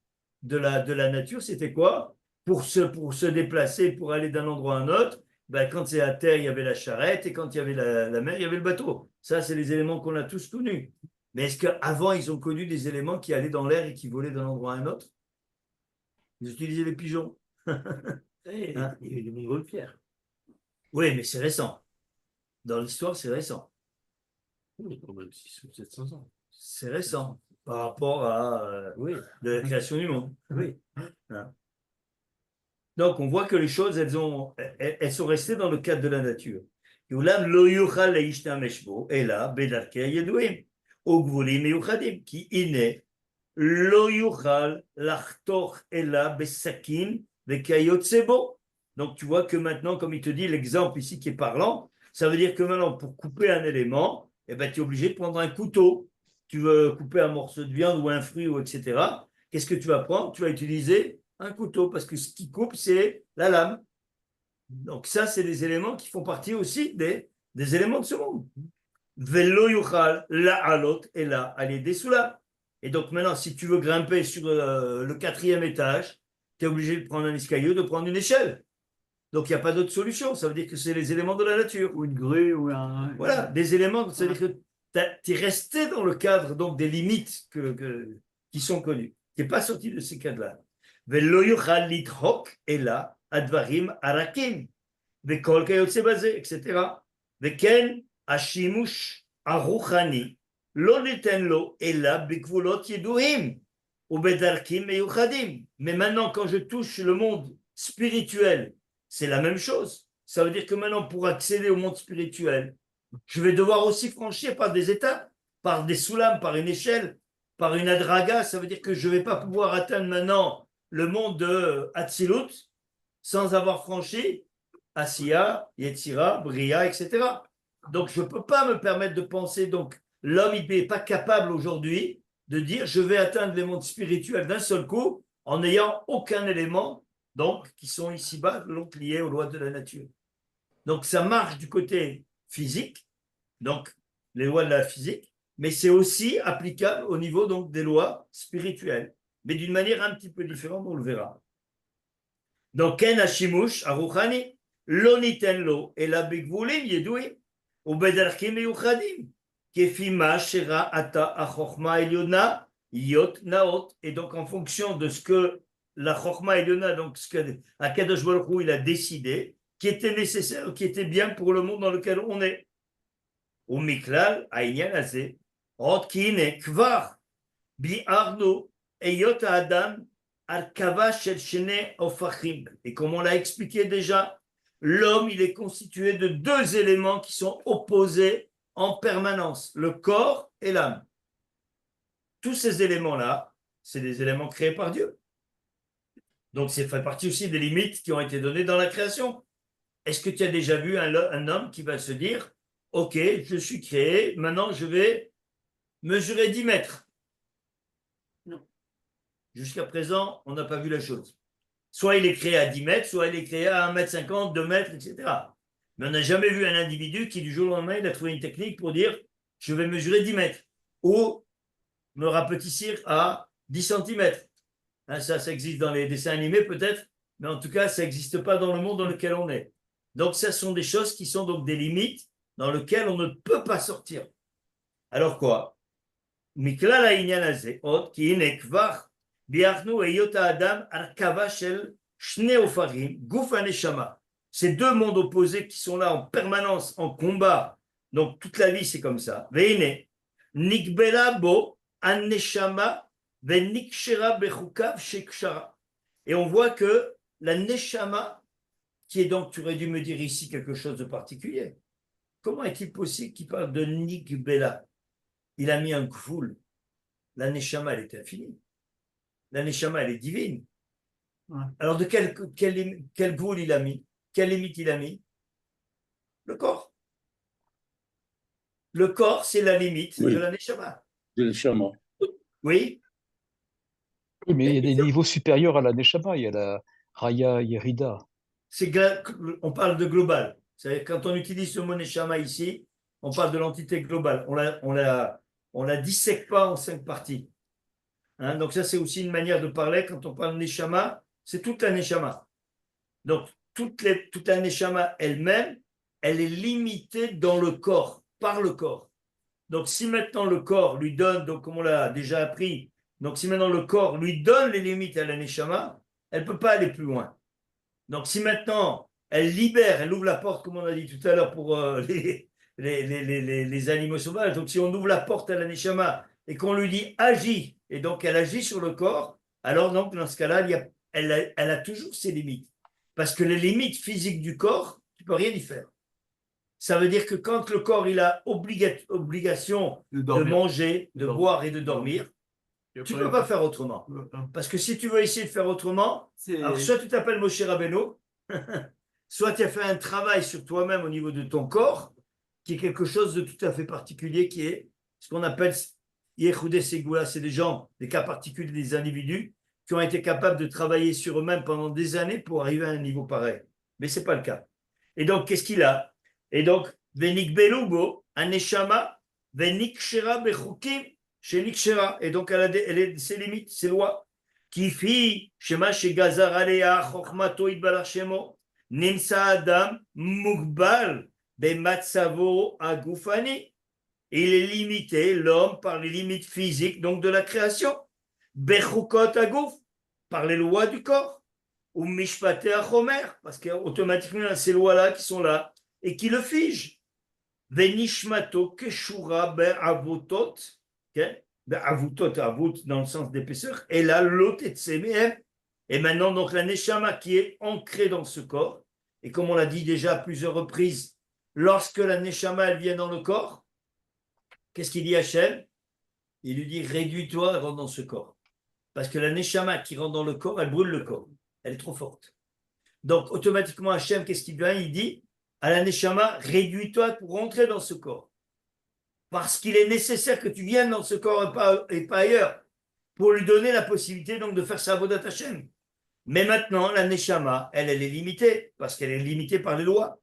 de la nature, c'était quoi? Pour se déplacer, pour aller d'un endroit à un autre, ben, quand c'est à terre, il y avait la charrette, et quand il y avait la mer, il y avait le bateau. Ça, c'est les éléments qu'on a tous connus. Mais est-ce qu'avant, ils ont connu des éléments qui allaient dans l'air et qui volaient d'un endroit à un autre? Ils utilisaient les pigeons. Il y a eu des montgolfières. Oui, mais c'est récent. Dans l'histoire, c'est récent. Oui, quand même 600 ou 700 ans. C'est récent par rapport à de la création du monde. Oui. Hein. Donc, on voit que les choses, elles sont restées dans le cadre de la nature. Qui iné lo yuchal lachtoch ela besakin vekayotsebo. Donc tu vois que maintenant, comme il te dit l'exemple ici qui est parlant, ça veut dire que maintenant pour couper un élément, eh ben, tu es obligé de prendre un couteau. Tu veux couper un morceau de viande ou un fruit ou etc. Qu'est-ce que tu vas prendre? Tu vas utiliser un couteau parce que ce qui coupe c'est la lame. Donc ça c'est des éléments qui font partie aussi des éléments de ce monde. Velo yuchal la alot ela alide soula. Et donc maintenant, si tu veux grimper sur le 4e étage, tu es obligé de prendre un escalier, de prendre une échelle. Donc il n'y a pas d'autre solution. Ça veut dire que c'est les éléments de la nature. Ou une grue, ou un... Voilà, des éléments, ça veut dire que tu es resté dans le cadre donc, des limites qui sont connues. Tu n'es pas sorti de ces cadres-là. Velo yuchal lithok ela advarim arakim. Vekol kayotse basé, etc. Veken ashimush aruchani. Mais maintenant, quand je touche le monde spirituel, c'est la même chose. Ça veut dire que maintenant, pour accéder au monde spirituel, je vais devoir aussi franchir par des étapes, par des soulames, par une échelle, par une adraga. Ça veut dire que je ne vais pas pouvoir atteindre maintenant le monde de Hatzilut sans avoir franchi Asiya, Yetzira, Bria, etc. Donc, je ne peux pas me permettre de penser donc l'homme, il n'est pas capable aujourd'hui de dire je vais atteindre les mondes spirituels d'un seul coup en n'ayant aucun élément donc, qui sont ici-bas donc, liés aux lois de la nature. Donc ça marche du côté physique, donc les lois de la physique, mais c'est aussi applicable au niveau donc, des lois spirituelles, mais d'une manière un petit peu différente, on le verra. Donc, Ken Hashimush, Aruchani, lo niten lo, ela bigvulim yedouim, ou bedarkim meyuchadim. Et donc en fonction de ce que la Chokhma Eliona, donc ce que Akadosh Baruch Hu il a décidé, qui était nécessaire, qui était bien pour le monde dans lequel on est. Au Miklal, Aïnyan Azé, Rotkine, Kvar, Bi'arnu, Eyot Adam, Arkava Shel Shene Ofachim. Et comme on l'a expliqué déjà, l'homme il est constitué de 2 éléments qui sont opposés en permanence, le corps et l'âme. Tous ces éléments-là, c'est des éléments créés par Dieu. Donc, c'est fait partie aussi des limites qui ont été données dans la création. Est-ce que tu as déjà vu un homme qui va se dire, OK, je suis créé, maintenant je vais mesurer 10 mètres? Non. Jusqu'à présent, on n'a pas vu la chose. Soit il est créé à 10 mètres, soit il est créé à 1,50 m, 2 mètres, etc. Mais on n'a jamais vu un individu qui, du jour au lendemain, il a trouvé une technique pour dire, je vais mesurer 10 mètres. Ou me rapetissir à 10 cm. Hein, ça existe dans les dessins animés peut-être, mais en tout cas, ça n'existe pas dans le monde dans lequel on est. Donc, ce sont des choses qui sont donc des limites dans lesquelles on ne peut pas sortir. Alors quoi? מכלל העניין הזה, עוד כי הנה כבר ביארנו היות האדם הרכבה של שני עופרים, גוף הנשמה. Ces deux mondes opposés qui sont là en permanence, en combat. Donc, toute la vie, c'est comme ça. והנה, נקבלה בו הנשמה ונקשרה בחוקיו שקשרה. Et on voit que la neshama, qui est donc, tu aurais dû me dire ici quelque chose de particulier. Comment est-il possible qu'il parle de Nikbela? Il a mis un gvoul. La neshama, elle est infinie. La neshama, elle est divine. Ouais. Alors, de quel gvoul il a mis? Quelle limite il a mis? Le corps. Le corps, c'est la limite de la neshama. De neshama. Oui. Oui, mais il y a des niveaux supérieurs à la neshama. Il y a la raya yerida. On parle de global. C'est-à-dire, quand on utilise ce mot neshama ici, on parle de l'entité globale. On la dissèque pas en 5 parties. Hein, donc ça, c'est aussi une manière de parler. Quand on parle neshama, c'est toute la neshama. Donc, toute la neshama elle-même, elle est limitée dans le corps, par le corps. Donc, si maintenant le corps lui donne, donc comme on l'a déjà appris, donc si maintenant le corps lui donne les limites à la neshama, elle ne peut pas aller plus loin. Donc, si maintenant elle libère, elle ouvre la porte, comme on a dit tout à l'heure pour les animaux sauvages, donc si on ouvre la porte à la neshama et qu'on lui dit agis, et donc elle agit sur le corps, alors donc dans ce cas-là, elle a toujours ses limites. Parce que les limites physiques du corps, tu ne peux rien y faire. Ça veut dire que quand le corps il a obligation de manger, de boire et de dormir, tu ne peux pas faire autrement. Parce que si tu veux essayer de faire autrement, alors soit tu t'appelles Moshe Rabbeinu, soit tu as fait un travail sur toi-même au niveau de ton corps, qui est quelque chose de tout à fait particulier, qui est ce qu'on appelle Yehoudé Ségoula. C'est des gens, des cas particuliers, des individus qui ont été capables de travailler sur eux-mêmes pendant des années pour arriver à un niveau pareil. Mais ce n'est pas le cas. Et donc, qu'est-ce qu'il a? Et donc, Venik Belugo, Aneshama, Venik Shera Bechukim, chez Nikshera. Et donc, elle a ses limites, ses lois. Kifi, Shema Shegazar Alea, Chochmato Idbalar Shemo, Nimsa Adam, Mugbal, Bematsavo Agufani. Il est limité, l'homme, par les limites physiques, donc de la création. Bechukot Aguf, par les lois du corps. Ou Mishpate Achomer, parce qu'automatiquement, il y a ces lois-là qui sont là et qui le figent. Venishmato Keshura Be'avutot, Be'avutot, avut dans le sens d'épaisseur, et là, l'autre est et maintenant, donc, la Neshama qui est ancrée dans ce corps, et comme on l'a dit déjà à plusieurs reprises, lorsque la Neshama, elle vient dans le corps, qu'est-ce qu'il dit à Hachem? Il lui dit, réduis-toi et rentre dans ce corps. Parce que la Neshama qui rentre dans le corps, elle brûle le corps. Elle est trop forte. Donc, automatiquement, Hachem, qu'est-ce qu'il vient? Il dit à la Neshama, réduis-toi pour rentrer dans ce corps. Parce qu'il est nécessaire que tu viennes dans ce corps et pas ailleurs, pour lui donner la possibilité donc de faire sa avodat Hachem. Mais maintenant, la Neshama, elle est limitée, parce qu'elle est limitée par les lois.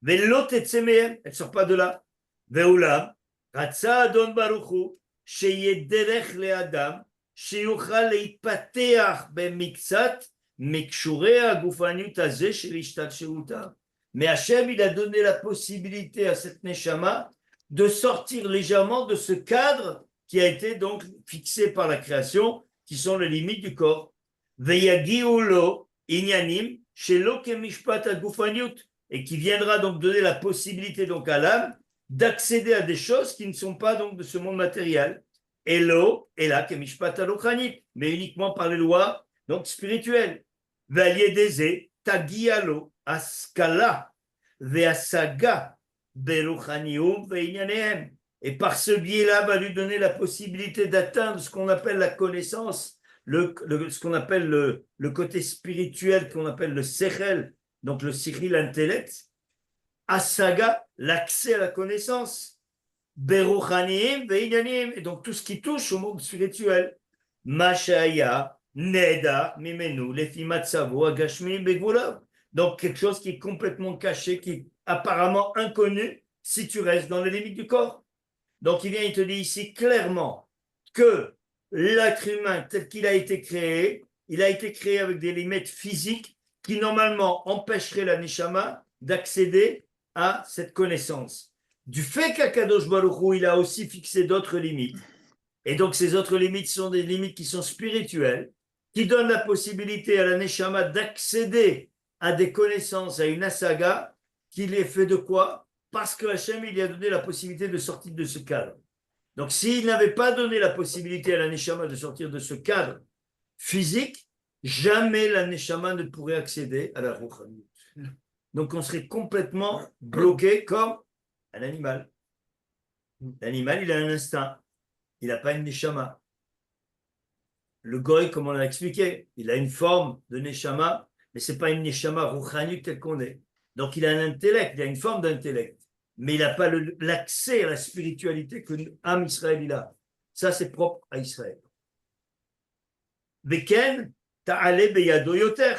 Ve'lo tetzemehem, elle ne sort pas de là. Ve'ulam, ratza adon baruchu, sheyeh derech le'adam, sheyuchal leitpateach b'miktsat, mikshurei hagufaniut hazeh shel ishtalsheluta. Mais Hachem, il a donné la possibilité à cette Neshama de sortir légèrement de ce cadre qui a été donc fixé par la création, qui sont les limites du corps. Veyagiulo inyanim shelo kemishpat hagufaniut, et qui viendra donc donner la possibilité donc à l'âme d'accéder à des choses qui ne sont pas donc de ce monde matériel. Elo, et là, kemishpat halochanit, mais uniquement par les lois donc spirituelles. Valiedeze, tagialo, askala, veasaga, beruchanium, veinyanehem. Et par ce biais-là, va lui donner la possibilité d'atteindre ce qu'on appelle la connaissance ce qu'on appelle le côté spirituel, qu'on appelle le sechel, donc le sikhil, l'intellect, asaga, l'accès à la connaissance, beruchanim, veinyanim, et donc tout ce qui touche au monde spirituel, mashaya, neda, mimenu, lefi matzavo, agashmi, begulav, donc quelque chose qui est complètement caché, qui est apparemment inconnu si tu restes dans les limites du corps. Donc il te dit ici clairement que l'être humain tel qu'il a été créé, il a été créé avec des limites physiques qui normalement empêcheraient la neshama d'accéder à cette connaissance. Du fait qu'Akadosh Baruch Hu, il a aussi fixé d'autres limites, et donc ces autres limites sont des limites qui sont spirituelles, qui donnent la possibilité à la neshama d'accéder à des connaissances, à une asaga, qui les fait de quoi? Parce que Hachem, il lui a donné la possibilité de sortir de ce cadre. Donc, s'il n'avait pas donné la possibilité à la neshama de sortir de ce cadre physique, jamais la neshama ne pourrait accéder à la ruchanut. Donc, on serait complètement bloqué comme un animal. L'animal, il a un instinct. Il n'a pas une neshama. Le goy, comme on l'a expliqué, il a une forme de neshama, mais ce n'est pas une neshama ruchanut telle qu'on est. Donc, il a un intellect, il a une forme d'intellect. Mais il n'a pas l'accès à la spiritualité que l'âme Israël il a. Ça, c'est propre à Israël. Beken ta'ale beyado yoter.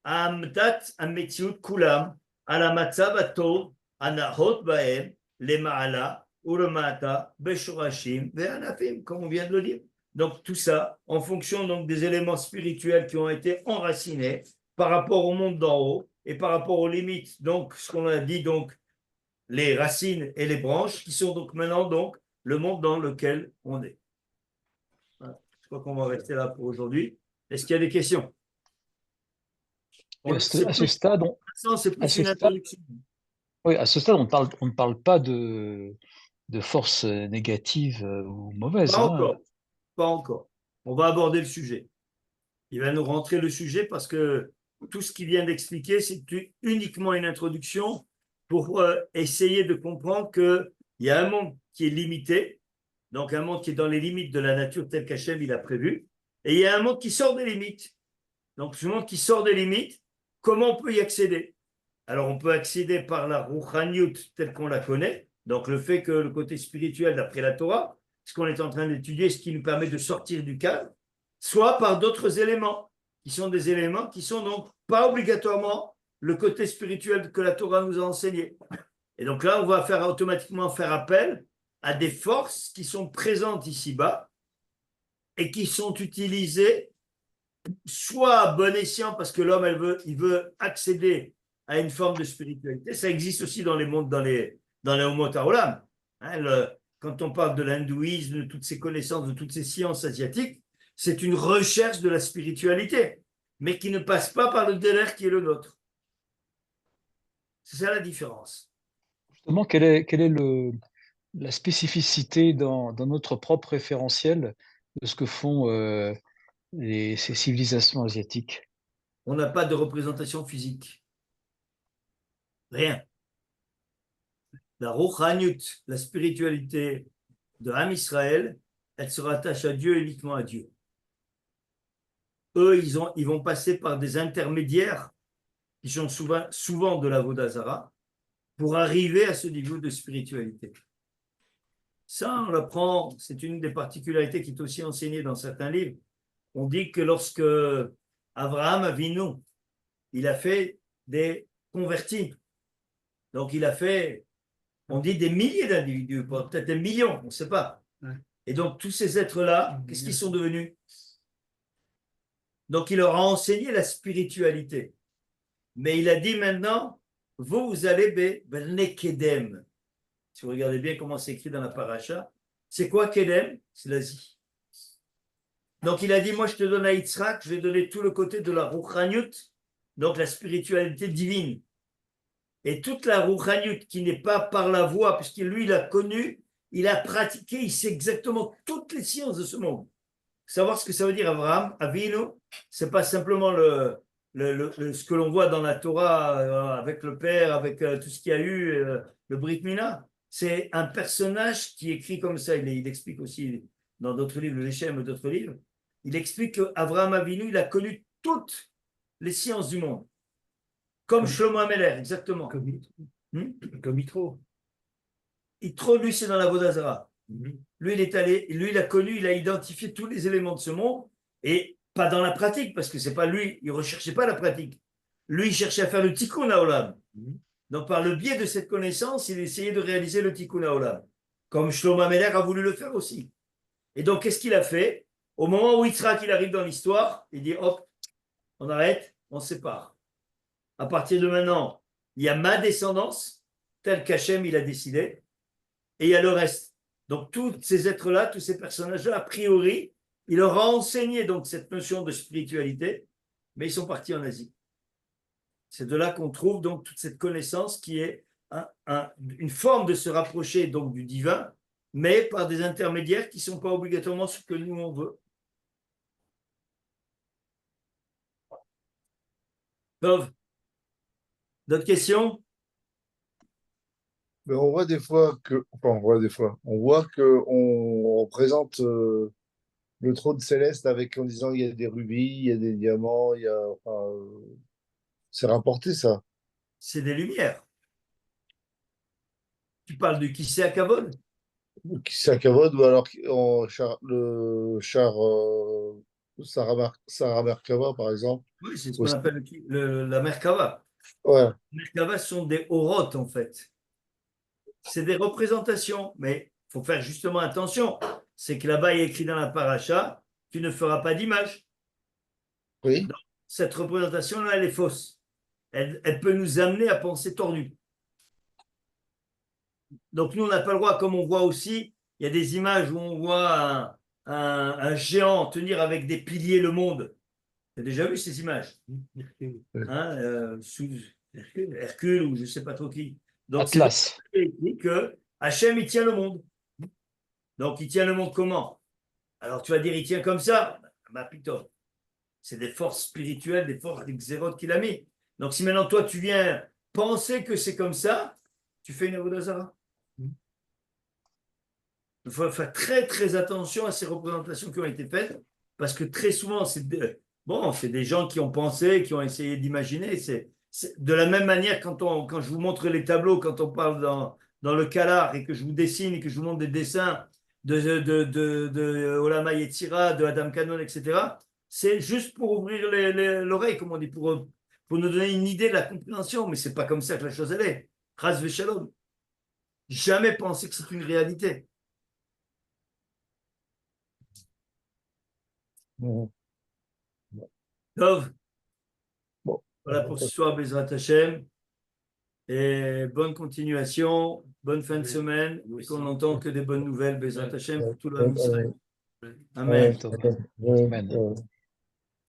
Amdat ametziut kulam ala matzav atov anahot baem lema'ala ulemata beshorashim ve'anafim, comme on vient de le dire. Donc tout ça, en fonction donc des éléments spirituels qui ont été enracinés par rapport au monde d'en haut et par rapport aux limites. Donc ce qu'on a dit donc les racines et les branches, qui sont donc maintenant donc le monde dans lequel on est. Voilà. Je crois qu'on va rester là pour aujourd'hui. Est-ce qu'il y a des questions? À ce stade, on ne parle pas de force négative ou mauvaise. Pas encore. Pas encore. On va aborder le sujet. Il va nous rentrer le sujet parce que tout ce qu'il vient d'expliquer, c'est uniquement une introduction pour essayer de comprendre qu'il y a un monde qui est limité, donc un monde qui est dans les limites de la nature telle qu'Hachem il a prévu, et il y a un monde qui sort des limites. Donc ce monde qui sort des limites, comment on peut y accéder? Alors on peut accéder par la ruchanut telle qu'on la connaît, donc le fait que le côté spirituel d'après la Torah, ce qu'on est en train d'étudier, ce qui nous permet de sortir du cadre, soit par d'autres éléments, qui sont des éléments qui sont donc pas obligatoirement le côté spirituel que la Torah nous a enseigné. Et donc là, on va automatiquement faire appel à des forces qui sont présentes ici-bas et qui sont utilisées soit à bon escient parce que l'homme il veut accéder à une forme de spiritualité. Ça existe aussi dans les mondes, dans les Umot HaOlam. Quand on parle de l'hindouisme, de toutes ces connaissances, de toutes ces sciences asiatiques, c'est une recherche de la spiritualité, mais qui ne passe pas par le délire qui est le nôtre. C'est ça la différence. Justement, quelle est la spécificité dans notre propre référentiel de ce que font ces civilisations asiatiques? On n'a pas de représentation physique. Rien. La ruchanut, la spiritualité de Ham Israël, elle se rattache à Dieu, uniquement à Dieu. Eux, ils vont passer par des intermédiaires qui sont souvent de la Vodazara pour arriver à ce niveau de spiritualité. Ça, on l'apprend, c'est une des particularités qui est aussi enseignée dans certains livres. On dit que lorsque Abraham Avinu, il a fait des convertis, donc il a fait, on dit des milliers d'individus, peut-être des millions, on ne sait pas. Et donc tous ces êtres-là, qu'est-ce qu'ils sont devenus? Donc il leur a enseigné la spiritualité. Mais il a dit maintenant, vous allez Bnei Kedem. Si vous regardez bien comment c'est écrit dans la paracha, c'est quoi Kedem? C'est l'Asie. Donc il a dit, moi je te donne à Yitzhak, je vais donner tout le côté de la ruchanut, donc la spiritualité divine. Et toute la ruchanut qui n'est pas par la voie, puisque lui il a connu, il a pratiqué, il sait exactement toutes les sciences de ce monde. Savoir ce que ça veut dire Abraham, Avinu, c'est pas simplement ce que l'on voit dans la Torah avec le père, avec tout ce qu'il y a eu, le Brit Mila. C'est un personnage qui écrit comme ça, il explique aussi dans d'autres livres, le Leshem et d'autres livres, il explique qu'Abraham Avinu, il a connu toutes les sciences du monde. Comme Shlomo Ameler, exactement. Comme Yitro. Yitro, lui, c'est dans la Vodazara. Lui, il a connu, il a identifié tous les éléments de ce monde, et pas dans la pratique, parce que c'est pas lui, il ne recherchait pas la pratique. Lui, il cherchait à faire le tikkun haolam. Donc, par le biais de cette connaissance, il essayait de réaliser le tikkun haolam. Comme Shlomo Ameler a voulu le faire aussi. Et donc, qu'est-ce qu'il a fait? Au moment où Yitzhak il arrive dans l'histoire, il dit hop, on arrête, on se sépare. À partir de maintenant, il y a ma descendance, tel qu'Hachem il a décidé, et il y a le reste. Donc, tous ces êtres-là, tous ces personnages-là, a priori, il leur a enseigné donc cette notion de spiritualité, mais ils sont partis en Asie. C'est de là qu'on trouve donc toute cette connaissance qui est une forme de se rapprocher donc du divin, mais par des intermédiaires qui ne sont pas obligatoirement ce que nous on veut. D'autres questions? Mais on voit des fois que, enfin, on voit que on représente le trône céleste avec en disant il y a des rubis, il y a des diamants, il y a, enfin, c'est rapporté ça. C'est des lumières. Tu parles de qui c'est à Kavod? C'est à Kavod ou alors le char Sarah Merkava, par exemple. Oui, c'est ce qu'on Aussi. appelle la Merkava. Ouais. Les Merkava sont des orotes en fait. C'est des représentations, mais il faut faire justement attention. C'est que là-bas, il est écrit dans la paracha, tu ne feras pas d'image. Oui. Donc, cette représentation-là, elle est fausse. Elle peut nous amener à penser tordu. Donc, nous, on n'a pas le droit, comme on voit aussi, il y a des images où on voit un géant tenir avec des piliers le monde. Tu as déjà vu ces images? Sous Hercule ou je ne sais pas trop qui. Donc, Atlas. c'est écrit que Hachem, il tient le monde. Donc, il tient le monde comment? Alors, tu vas dire, il tient comme ça? Bah, plutôt. C'est des forces spirituelles, des forces des xérotes qu'il a mis. Donc, si maintenant, toi, tu viens penser que c'est comme ça, tu fais une avodazara. Il faut faire très, très attention à ces représentations qui ont été faites, parce que très souvent, c'est des gens qui ont pensé, qui ont essayé d'imaginer. C'est de la même manière, quand je vous montre les tableaux, quand on parle dans le Kalar et que je vous dessine et que je vous montre des dessins de Olama Yetzira, de Adam Kanon, etc., c'est juste pour ouvrir l'oreille, comme on dit, pour nous donner une idée de la compréhension, mais ce n'est pas comme ça que la chose elle est. Ras v'shalom. Jamais penser que c'est une réalité. Tov. Bon. Voilà pour ce soir, Bezrat Hashem. Et bonne continuation, bonne fin de semaine. Qu'on n'entend que des bonnes nouvelles, Bezrat Hashem, pour tout le monde. Amen. Amen.